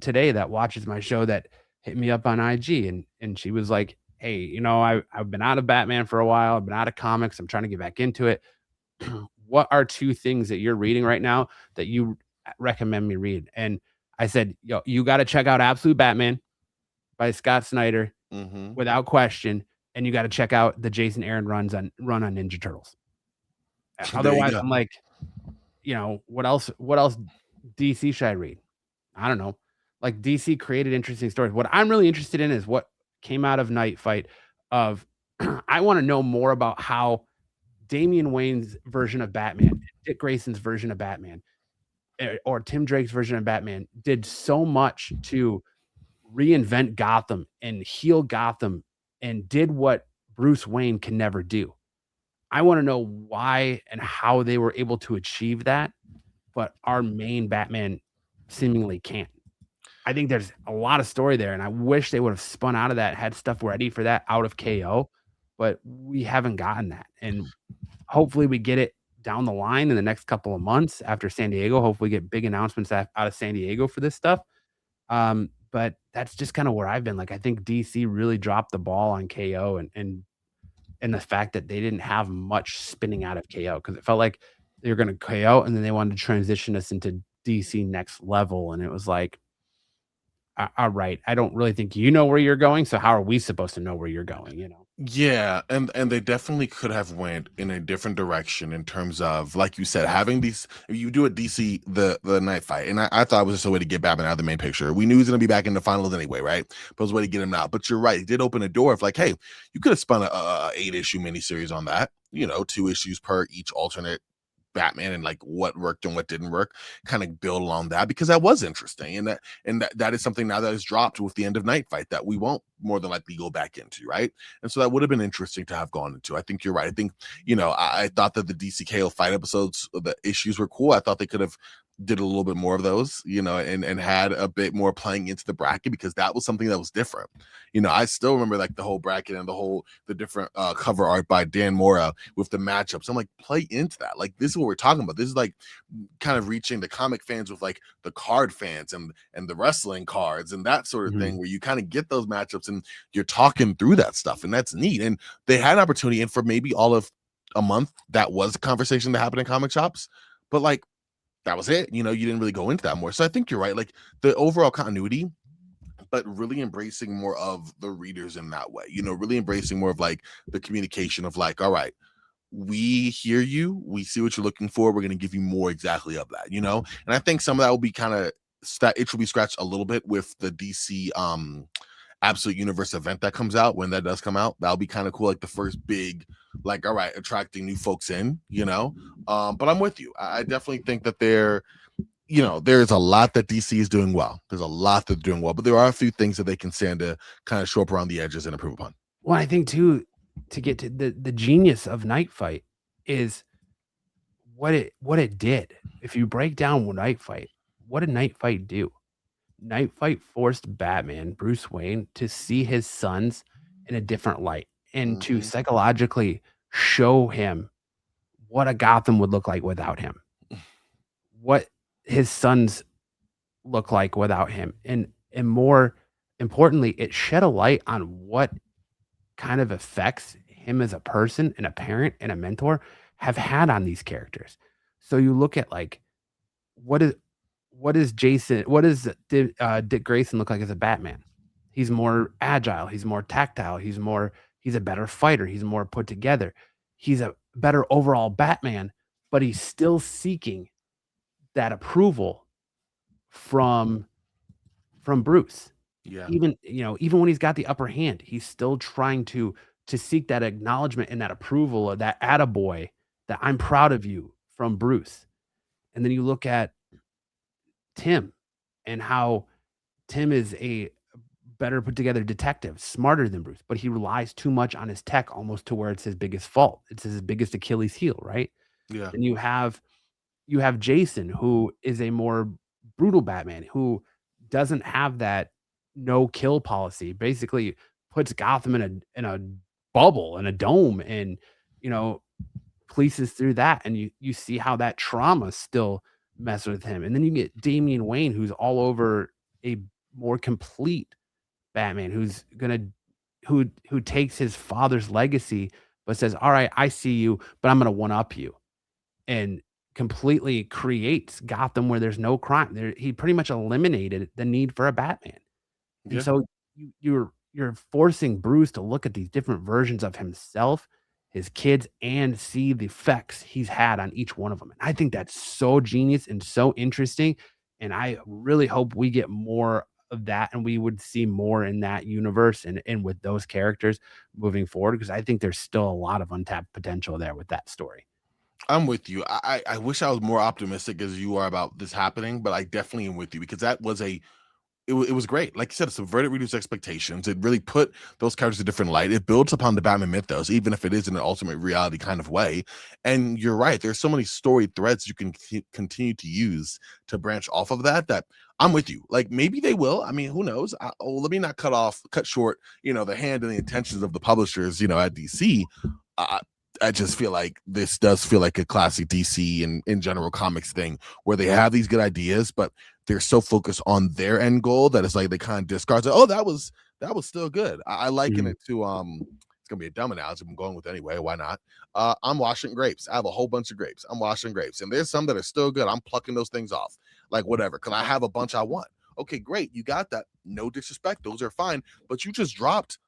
Speaker 2: today that watches my show that hit me up on IG and she was like, "Hey, I've been out of Batman for a while. I've been out of comics. I'm trying to get back into it. What are 2 things that you're reading right now that you recommend me read?" And I said, "Yo, you got to check out Absolute Batman by Scott Snyder
Speaker 1: Mhm.
Speaker 2: without question, and you got to check out the Jason Aaron run on Ninja Turtles."
Speaker 1: There you
Speaker 2: Otherwise,
Speaker 1: go.
Speaker 2: I'm like, what else DC should I read? I don't know. Like DC created interesting stories. What I'm really interested in is what came out of Night Fight of I want to know more about how Damian Wayne's version of Batman, Dick Grayson's version of Batman, or Tim Drake's version of Batman did so much to reinvent Gotham and heal Gotham and did what Bruce Wayne can never do. I want to know why and how they were able to achieve that, but our main Batman seemingly can't. I think there's a lot of story there, and I wish they would have spun out of that, had stuff ready for that out of KO, but we haven't gotten that, and hopefully we get it down the line in the next couple of months after San Diego. Hopefully, get big announcements out of San Diego for this stuff. But that's just kinda where I've been, like, I think DC really dropped the ball on KO and the fact that they didn't have much spinning out of KO because it felt like they were gonna KO, and then they wanted to transition us into DC next level, and it was like, Alright, I don't really think you know where you're going, so how are we supposed to know where you're going, you know?
Speaker 1: Yeah, and they definitely could have went in a different direction in terms of, like you said, having these. If you do a DC the night fight, and I thought it was just a way to get Batman out of the main picture. We knew he was going to be back in the finals anyway, right? But it was a way to get him out. But you're right, it did open a door of like, hey, you could have spun a 8 issue miniseries on that. 2 issues per each alternate Batman and like what worked and what didn't work, kind of build along that because that was interesting and that is something now that is dropped with the end of Night Fight that we won't more than likely go back into, right? And so that would have been interesting to have gone into. I think you're right. I think I thought that the DCKO fight episodes, the issues were cool. I thought they could have did a little bit more of those, and had a bit more playing into the bracket because that was something that was different. I still remember like the whole bracket and the different cover art by Dan Mora with the matchups. I'm like, play into that. Like, this is what we're talking about. This is like kind of reaching the comic fans with like the card fans and the wrestling cards and that sort of thing,
Speaker 2: Mhm.
Speaker 1: where you kind of get those matchups and you're talking through that stuff, and that's neat. And they had an opportunity, and for maybe all of a month, that was a conversation that happened in comic shops, but like that was it. You didn't really go into that more. So I think you're right. Like the overall continuity, but really embracing more of the readers in that way, really embracing more of like the communication of like, all right, we hear you, we see what you're looking for, we're going to give you more exactly of that. And I think some of that will be kind of it will be scratched a little bit with the DC Absolute Universe event that comes out. When that does come out, that'll be kind of cool, like the first big, like, all right, attracting new folks in. But I'm with you. I definitely think that there's a lot that DC is doing well. There's a lot that's doing well, but there are a few things that they can stand to kind of show up around the edges and improve upon.
Speaker 2: Well, I think too, to get to the genius of Night Fight is what it did. If you break down Night Fight, what did Night Fight do? Night Fight forced Batman, Bruce Wayne, to see his sons in a different light and to
Speaker 1: Mhm.
Speaker 2: psychologically show him what a Gotham would look like without him, what his sons look like without him, and more importantly, it shed a light on what kind of effects him as a person and a parent and a mentor have had on these characters. So you look at, like, what is what does Dick Grayson look like as a Batman? He's more agile, he's more tactile, he's a better fighter, he's more put together. He's a better overall Batman, but he's still seeking that approval from Bruce.
Speaker 1: Yeah.
Speaker 2: Even, even when he's got the upper hand, he's still trying to seek that acknowledgement and that approval of that attaboy, that "I'm proud of you" from Bruce. And then you look at Tim and how Tim is a better put together detective, smarter than Bruce, but he relies too much on his tech almost to where it's his biggest fault. It's his biggest Achilles heel, right?
Speaker 1: Yeah.
Speaker 2: Then you have Jason, who is a more brutal Batman, who doesn't have that no kill policy. Basically, puts Gotham in a bubble, in a dome, and you know polices through that, and you see how that trauma still messes with him. And then you get Damian Wayne, who's all over a more complete Batman, who takes his father's legacy, but says, "All right, I see you, but I'm gonna one up you." And completely creates Gotham where there's no crime. He pretty much eliminated the need for a Batman. And
Speaker 1: Yeah.
Speaker 2: so you're forcing Bruce to look at these different versions of himself, his kids, and see the effects he's had on each one of them. And I think that's so genius and so interesting. And I really hope we get more of that and we would see more in that universe and with those characters moving forward, because I think there's still a lot of untapped potential there with that story.
Speaker 1: I'm with you. I wish I was more optimistic as you are about this happening, but I definitely am with you because that was it was great. Like you said, it subverted readers' expectations. It really put those characters in a different light. It builds upon the Batman mythos, even if it is in an ultimate reality kind of way. And you're right. There's so many story threads you can continue to use to branch off of that. That I'm with you. Like maybe they will. I mean, who knows? Let me not cut short, the hand and the intentions of the publishers, at DC. I just feel like this does feel like a classic DC and in general comics thing where they have these good ideas, but they're so focused on their end goal that it's like they kind of discard it. Oh, that was still good. I liken
Speaker 2: Mhm.
Speaker 1: it to it's gonna be a dumb analogy I'm going with anyway. Why not? I'm washing grapes. I have a whole bunch of grapes. I'm washing grapes, and there's some that are still good. I'm plucking those things off, like whatever, because I have a bunch I want. Okay, great. You got that. No disrespect. Those are fine. But you just dropped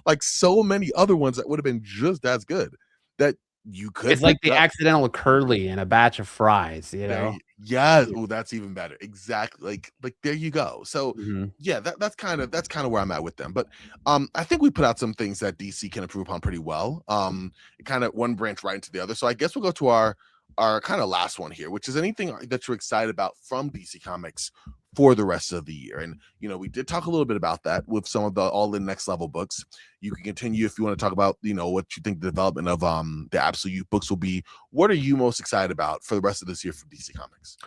Speaker 1: like so many other ones that would have been just as good that you
Speaker 2: It's
Speaker 1: could
Speaker 2: like
Speaker 1: pick
Speaker 2: the
Speaker 1: up.
Speaker 2: accidental curly in a batch of fries, you
Speaker 1: There
Speaker 2: know?
Speaker 1: you yes.
Speaker 2: Yeah.
Speaker 1: Oh, that's even better. Exactly. Like there you go. So
Speaker 2: Mhm.
Speaker 1: yeah, that's kind of where I'm at with them. But I think we put out some things that DC can improve upon pretty well. It kind of one branch right into the other. So I guess we'll go to our kind of last one here, which is anything that you're excited about from DC Comics for the rest of the year. And we did talk a little bit about that with some of the all in next level books. You can continue if you want to talk about, what you think the development of the Absolute books will be. What are you most excited about for the rest of this year for DC Comics?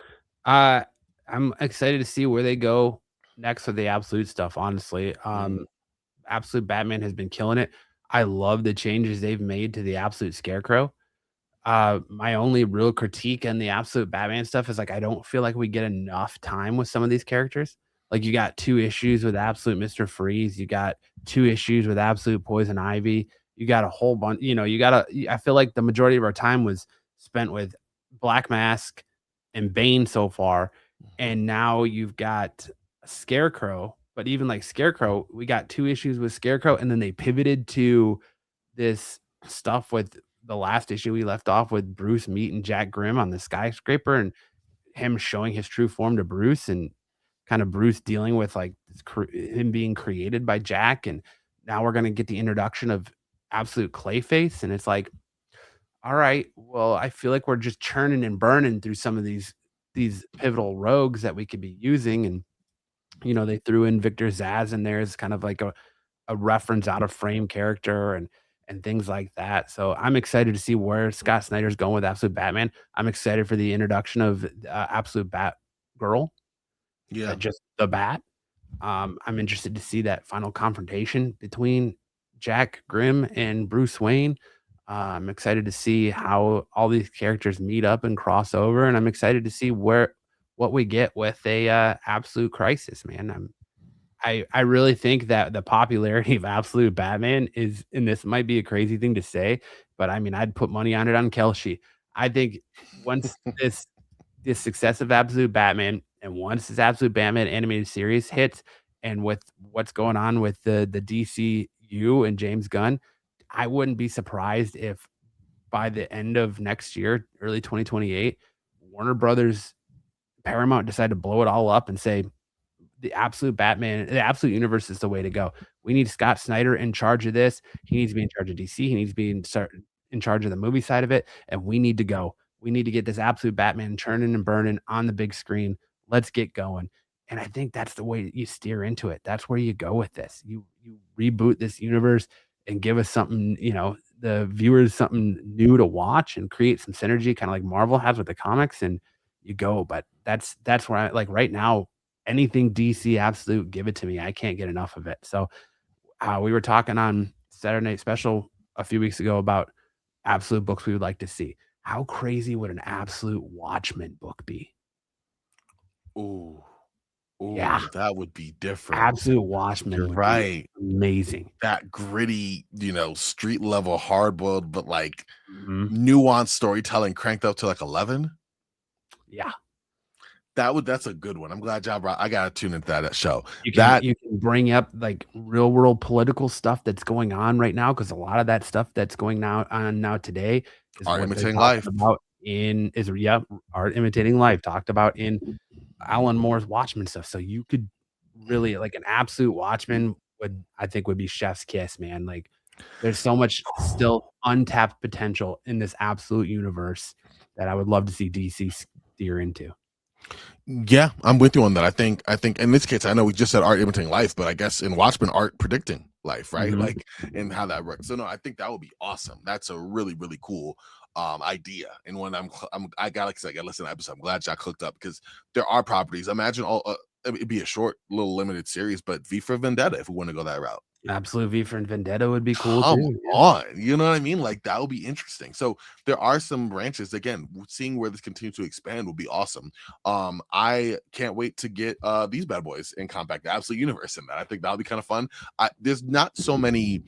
Speaker 2: Uh, I'm excited to see where they go next with the Absolute stuff, honestly.
Speaker 1: Mhm.
Speaker 2: Absolute Batman has been killing it. I love the changes they've made to the Absolute Scarecrow. My only real critique in the Absolute Batman stuff is, like, I don't feel like we get enough time with some of these characters. Like, you got 2 issues with Absolute Mr. Freeze, you got 2 issues with Absolute Poison Ivy, you got a whole bunch, you gotta I feel like the majority of our time was spent with Black Mask and Bane so far, and now you've got Scarecrow, but even, like, Scarecrow, we got 2 issues with Scarecrow, and then they pivoted to this stuff with the last issue we left off with Bruce meeting Jack Grimm on the skyscraper and him showing his true form to Bruce and kind of Bruce dealing with like him being created by Jack. And now we're going to get the introduction of Absolute Clayface. And it's like, all right, well, I feel like we're just churning and burning through some of these pivotal rogues that we could be using. And, they threw in Victor Zaz in there as kind of like a reference out of frame character and things like that. So I'm excited to see where Scott Snyder's going with Absolute Batman. I'm excited for the introduction of Absolute Bat Girl,
Speaker 1: Yeah.
Speaker 2: just the Bat. I'm interested to see that final confrontation between Jack Grimm and Bruce Wayne. I'm excited to see how all these characters meet up and cross over, and I'm excited to see what we get with a Absolute Crisis, man. I really think that the popularity of Absolute Batman is, and this might be a crazy thing to say, but I mean, I'd put money on it on Kelshi. I think once this success of Absolute Batman and once this Absolute Batman animated series hits, and with what's going on with the DCU and James Gunn, I wouldn't be surprised if by the end of next year, early 2028, Warner Brothers, Paramount decide to blow it all up and say, the absolute universe is the way to go. We need Scott Snyder in charge of this. He needs to be in charge of DC. He needs to be in charge of the movie side of it. And we need to go. We need to get this absolute Batman churning and burning on the big screen. Let's get going. And I think that's the way you steer into it. That's where you go with this. You reboot this universe and give us something, the viewers something new to watch and create some synergy, kind of like Marvel has with the comics, and you go. But that's where I like right now, anything DC Absolute, give it to me. I can't get enough of it. So we were talking on Saturday Night Special a few weeks ago about Absolute books we would like to see. How crazy would an Absolute Watchmen book be?
Speaker 1: Ooh,
Speaker 2: Yeah,
Speaker 1: that would be different.
Speaker 2: Absolute Watchmen
Speaker 1: You're
Speaker 2: would
Speaker 1: right.
Speaker 2: be amazing.
Speaker 1: That gritty, street level, hard boiled, but like
Speaker 2: Mhm.
Speaker 1: nuanced storytelling cranked up to like 11.
Speaker 2: Yeah.
Speaker 1: That's a good one. I'm glad Job brought. I gotta tune into that show.
Speaker 2: You
Speaker 1: That
Speaker 2: can bring up like real world political stuff that's going on right now, because a lot of that stuff that's going now today is
Speaker 1: Are
Speaker 2: what they're
Speaker 1: imitating
Speaker 2: talking
Speaker 1: life.
Speaker 2: about art imitating life, talked about in Alan Moore's Watchmen stuff. So you could really like an Absolute Watchmen would be chef's kiss, man. Like there's so much still untapped potential in this Absolute universe that I would love to see DC steer into.
Speaker 1: Yeah, I'm with you on that. I think in this case, I know we just said art imitating life, but I guess in Watchmen, art predicting life, right?
Speaker 2: Mhm.
Speaker 1: Like, and how that works. So no, I think that would be awesome. That's a really, really cool idea. And when I got, like I said, I got to listen to the episode. I'm glad Jack hooked up, because there are properties. Imagine all it'd be a short little limited series, but V for Vendetta, if we want to go that route.
Speaker 2: Absolute V for Vendetta would be cool
Speaker 1: Come
Speaker 2: too. Yeah.
Speaker 1: on, you know what I mean? Like, that would be interesting. So there are some branches. Again, seeing where this continues to expand will be awesome. I can't wait to get these bad boys in Compact, the Absolute Universe in that. I think that'll be kind of fun. There's not so many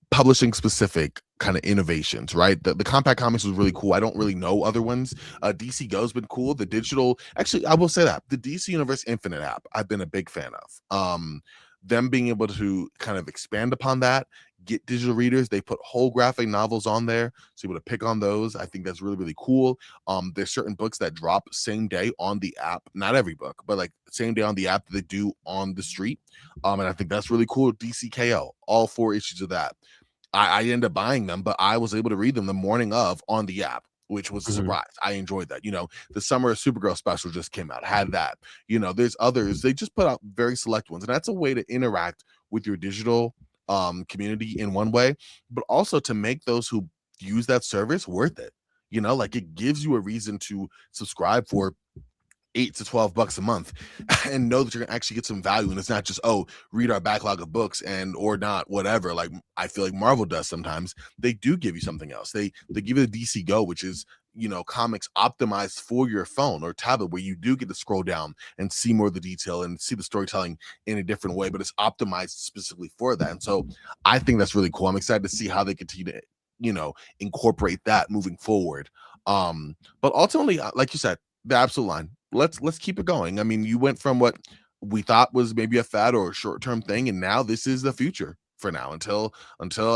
Speaker 1: publishing specific kind of innovations, right? The Compact Comics was really cool. I don't really know other ones. DC Go's been cool. The digital, actually, I will say that the DC Universe Infinite app, I've been a big fan of. Them being able to kind of expand upon that, get digital readers. They put whole graphic novels on there, so you're able to pick on those. I think that's really, really cool. There's certain books that drop same day on the app. Not every book, but like same day on the app that they do on the street. And I think that's really cool. DCKO, all 4 issues of that. I ended up buying them, but I was able to read them the morning of on the app, which was a surprise. I enjoyed that. The summer Supergirl special just came out, had that. There's others. They just put out very select ones, and that's a way to interact with your digital community in one way, but also to make those who use that service worth it. Like, it gives you a reason to subscribe for $8 to $12 a month and know that you're gonna actually get some value, and it's not just, oh, read our backlog of books and or not whatever. Like, I feel like Marvel does sometimes. They do give you something else. They give you the DC Go, which is comics optimized for your phone or tablet, where you do get to scroll down and see more of the detail and see the storytelling in a different way, but it's optimized specifically for that. And so I think that's really cool. I'm excited to see how they continue to incorporate that moving forward. But ultimately, like you said, the Absolute line, let's keep it going. I mean, you went from what we thought was maybe a fad or a short-term thing, and now this is the future for now, until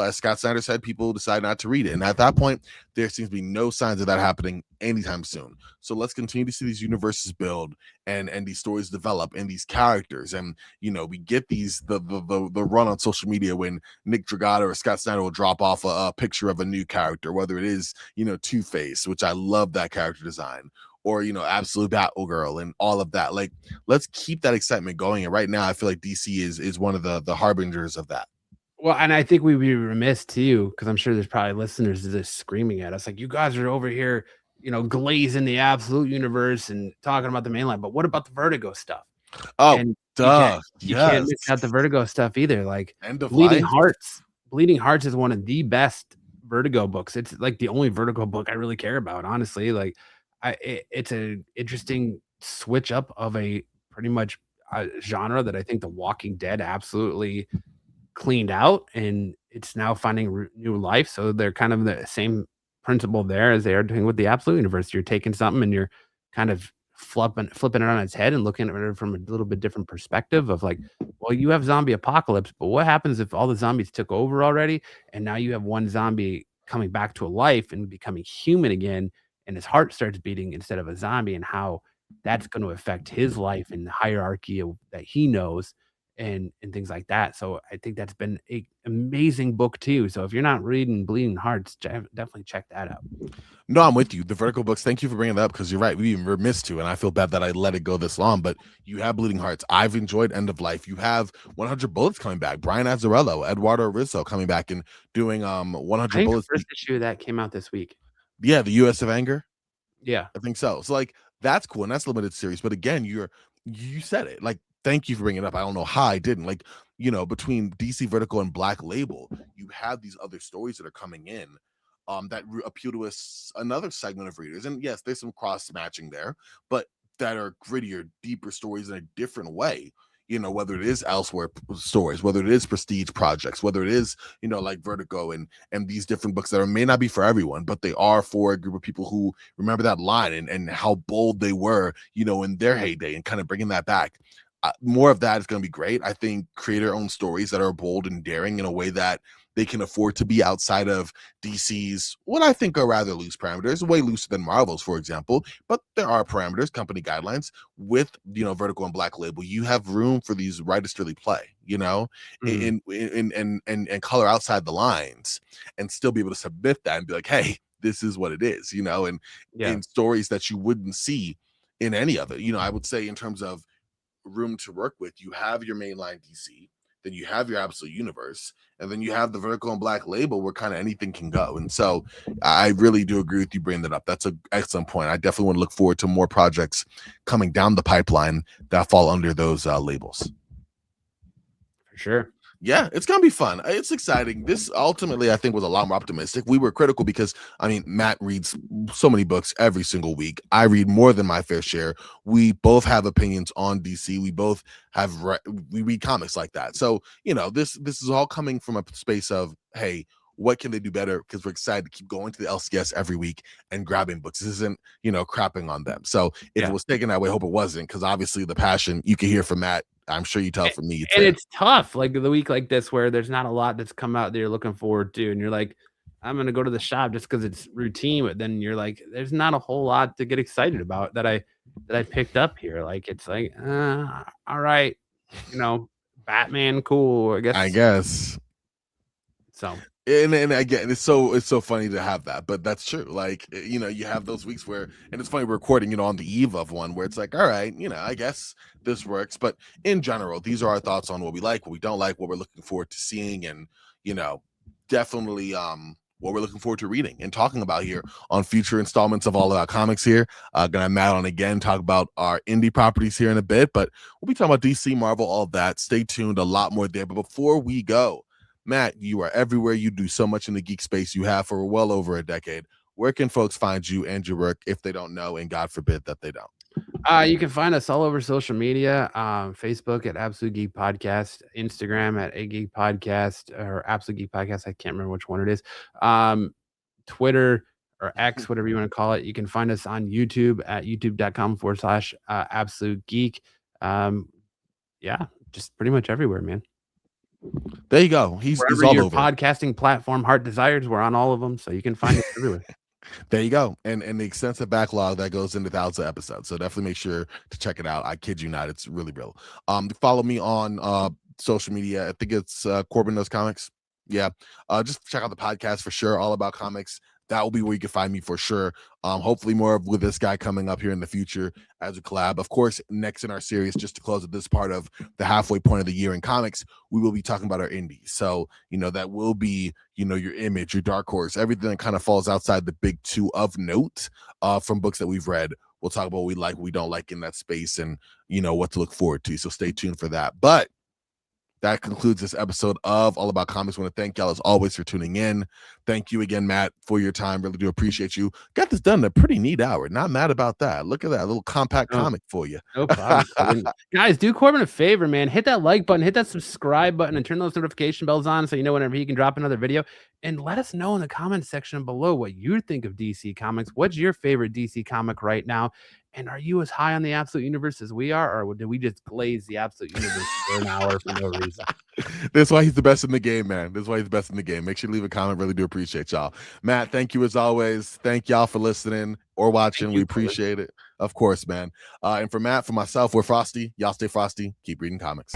Speaker 1: as Scott Snyder said, people decide not to read it. And at that point, there seems to be no signs of that happening anytime soon. So let's continue to see these universes build and these stories develop and these characters. And we get these the run on social media when Nick Dragata or Scott Snyder will drop off a picture of a new character, whether it is Two-Face, which I love that character design, or Absolute Batgirl and all of that. Like, let's keep that excitement going. And right now, I feel like DC is one of the harbingers of that.
Speaker 2: Well, and I think we'd be remiss too, because I'm sure there's probably listeners just screaming at us like, "You guys are over here, glazing the Absolute universe and talking about the mainline, but what about the Vertigo stuff?"
Speaker 1: Oh,
Speaker 2: And
Speaker 1: duh.
Speaker 2: you can't
Speaker 1: Yes.
Speaker 2: miss out the Vertigo stuff either. Like
Speaker 1: End of
Speaker 2: Bleeding
Speaker 1: life.
Speaker 2: Hearts. Bleeding Hearts is one of the best Vertigo books. It's like the only Vertigo book I really care about, honestly. Like, it's a interesting switch up of a pretty much genre that I think The Walking Dead absolutely cleaned out, and it's now finding new life. So they're kind of the same principle there as they are doing with the Absolute Universe. You're taking something and you're kind of flipping it on its head and looking at it from a little bit different perspective of like, well, you have zombie apocalypse, but what happens if all the zombies took over already, and now you have one zombie coming back to a life and becoming human again, and his heart starts beating instead of a zombie, and how that's going to affect his life and the hierarchy that he knows and things like that. So I think that's been a amazing book too. So if you're not reading Bleeding Hearts, definitely check that out.
Speaker 1: No, I'm with you. The Vertigo books, thank you for bringing that up because you're right. We even remiss to, and I feel bad that I let it go this long. But you have Bleeding Hearts. I've enjoyed End of Life. You have 100 Bullets coming back. Brian Azzarello, Eduardo Rizzo coming back and doing
Speaker 2: I
Speaker 1: 100
Speaker 2: think the
Speaker 1: Bullets.
Speaker 2: first issue of that came out this week.
Speaker 1: Yeah, the U.S. of Anger.
Speaker 2: Yeah.
Speaker 1: I think so. So like that's cool, and that's a limited series. But again, you said it. Like, thank you for bringing it up. I don't know how I didn't. Like, between DC Vertigo and Black Label, you have these other stories that are coming in that appeal to another segment of readers. And yes, there's some cross matching there, but that are grittier, deeper stories in a different way. Whether it is elsewhere stories, whether it is prestige projects, whether it is, like Vertigo and these different books that may not be for everyone, but they are for a group of people who remember that line and how bold they were, in their heyday, and kind of bringing that back. More of that is going to be great. I think creator-owned stories that are bold and daring in a way that they can afford to be outside of DC's, what I think are rather loose parameters, way looser than Marvel's, for example. But there are parameters, company guidelines. With Vertigo and Black Label, you have room for these writers to really play,
Speaker 2: Mhm.
Speaker 1: and color outside the lines, and still be able to submit that and be like, hey, this is what it is, and
Speaker 2: Yeah.
Speaker 1: in stories that you wouldn't see in any of it. I would say in terms of room to work with, you have your mainline DC, then you have your Absolute Universe, and then you have the Vertigo and Black Label where kind of anything can go. And so I really do agree with you bringing that up. That's an excellent point. I definitely want to look forward to more projects coming down the pipeline that fall under those labels.
Speaker 2: For sure.
Speaker 1: Yeah, it's gonna be fun. It's exciting. This ultimately, I think, was a lot more optimistic. We were critical because, I mean, Matt reads so many books every single week. I read more than my fair share. We both have opinions on DC. We both have we read comics like that. So this is all coming from a space of, hey, what can they do better? Because we're excited to keep going to the LCS every week and grabbing books. This isn't crapping on them. So if it was taken that way, I hope it wasn't, because obviously the passion you can hear from Matt. I'm sure you tell from me.
Speaker 2: And it's tough, like the week like this where there's not a lot that's come out that you're looking forward to, and you're like, I'm gonna go to the shop just because it's routine, but then you're like, there's not a whole lot to get excited about that I picked up here. Like it's like, all right, Batman, cool, I guess.
Speaker 1: I guess.
Speaker 2: So
Speaker 1: And again, it's so funny to have that, but that's true. Like, you have those weeks where, and it's funny, we're recording, on the eve of one where it's like, all right, I guess this works. But in general, these are our thoughts on what we like, what we don't like, what we're looking forward to seeing, and definitely what we're looking forward to reading and talking about here on future installments of All About Comics here. Gonna have Matt on again, talk about our indie properties here in a bit, but we'll be talking about DC, Marvel, all of that. Stay tuned, a lot more there. But before we go, Matt, you are everywhere. You do so much in the geek space. You have for well over a decade. Where can folks find you and your work if they don't know, and God forbid that they don't?
Speaker 2: you can find us all over social media, Facebook at Absolute Geek Podcast, Instagram at A Geek Podcast, or Absolute Geek Podcast. I can't remember which one it is. Twitter or X, whatever you want to call it. You can find us on YouTube at youtube.com/Absolute Geek. Yeah, just pretty much everywhere, man.
Speaker 1: There you go. He's
Speaker 2: Wherever
Speaker 1: all
Speaker 2: your
Speaker 1: over.
Speaker 2: podcasting platform heart desires, we're on all of them, so you can find us everywhere.
Speaker 1: There you go. And the extensive backlog that goes into thousands of episodes. So definitely make sure to check it out. I kid you not, it's really real. Follow me on social media. I think it's Corban Knows Comics. Yeah. Just check out the podcast for sure. All About Comics. That will be where you can find me for sure. Hopefully more with this guy coming up here in the future as a collab. Of course, next in our series, just to close at this part of the halfway point of the year in comics, we will be talking about our indies. So, that will be, your Image, your Dark Horse, everything that kind of falls outside the big two of note from books that we've read. We'll talk about what we like, what we don't like in that space, and, what to look forward to. So stay tuned for that. But that concludes this episode of All About Comics. I want to thank y'all as always for tuning in. Thank you again, Matt, for your time. Really do appreciate you. Got this done in a pretty neat hour. Not mad about that. Look at that little compact comic for you.
Speaker 2: No problem, Corban. Guys, do Corban a favor, man. Hit that like button, hit that subscribe button, and turn those notification bells on so you know whenever he can drop another video. And let us know in the comment section below what you think of DC Comics. What's your favorite DC comic right now? And are you as high on the Absolute Universe as we are, or did we just glaze the Absolute Universe for an hour for no reason?
Speaker 1: That's why he's the best in the game, man. That's why he's the best in the game. Make sure to leave a comment. Really do appreciate y'all. Matt, thank you as always. Thank y'all for listening or watching. We appreciate it. Of course, man. And for Matt, for myself, we're Frosty. Y'all stay frosty. Keep reading comics.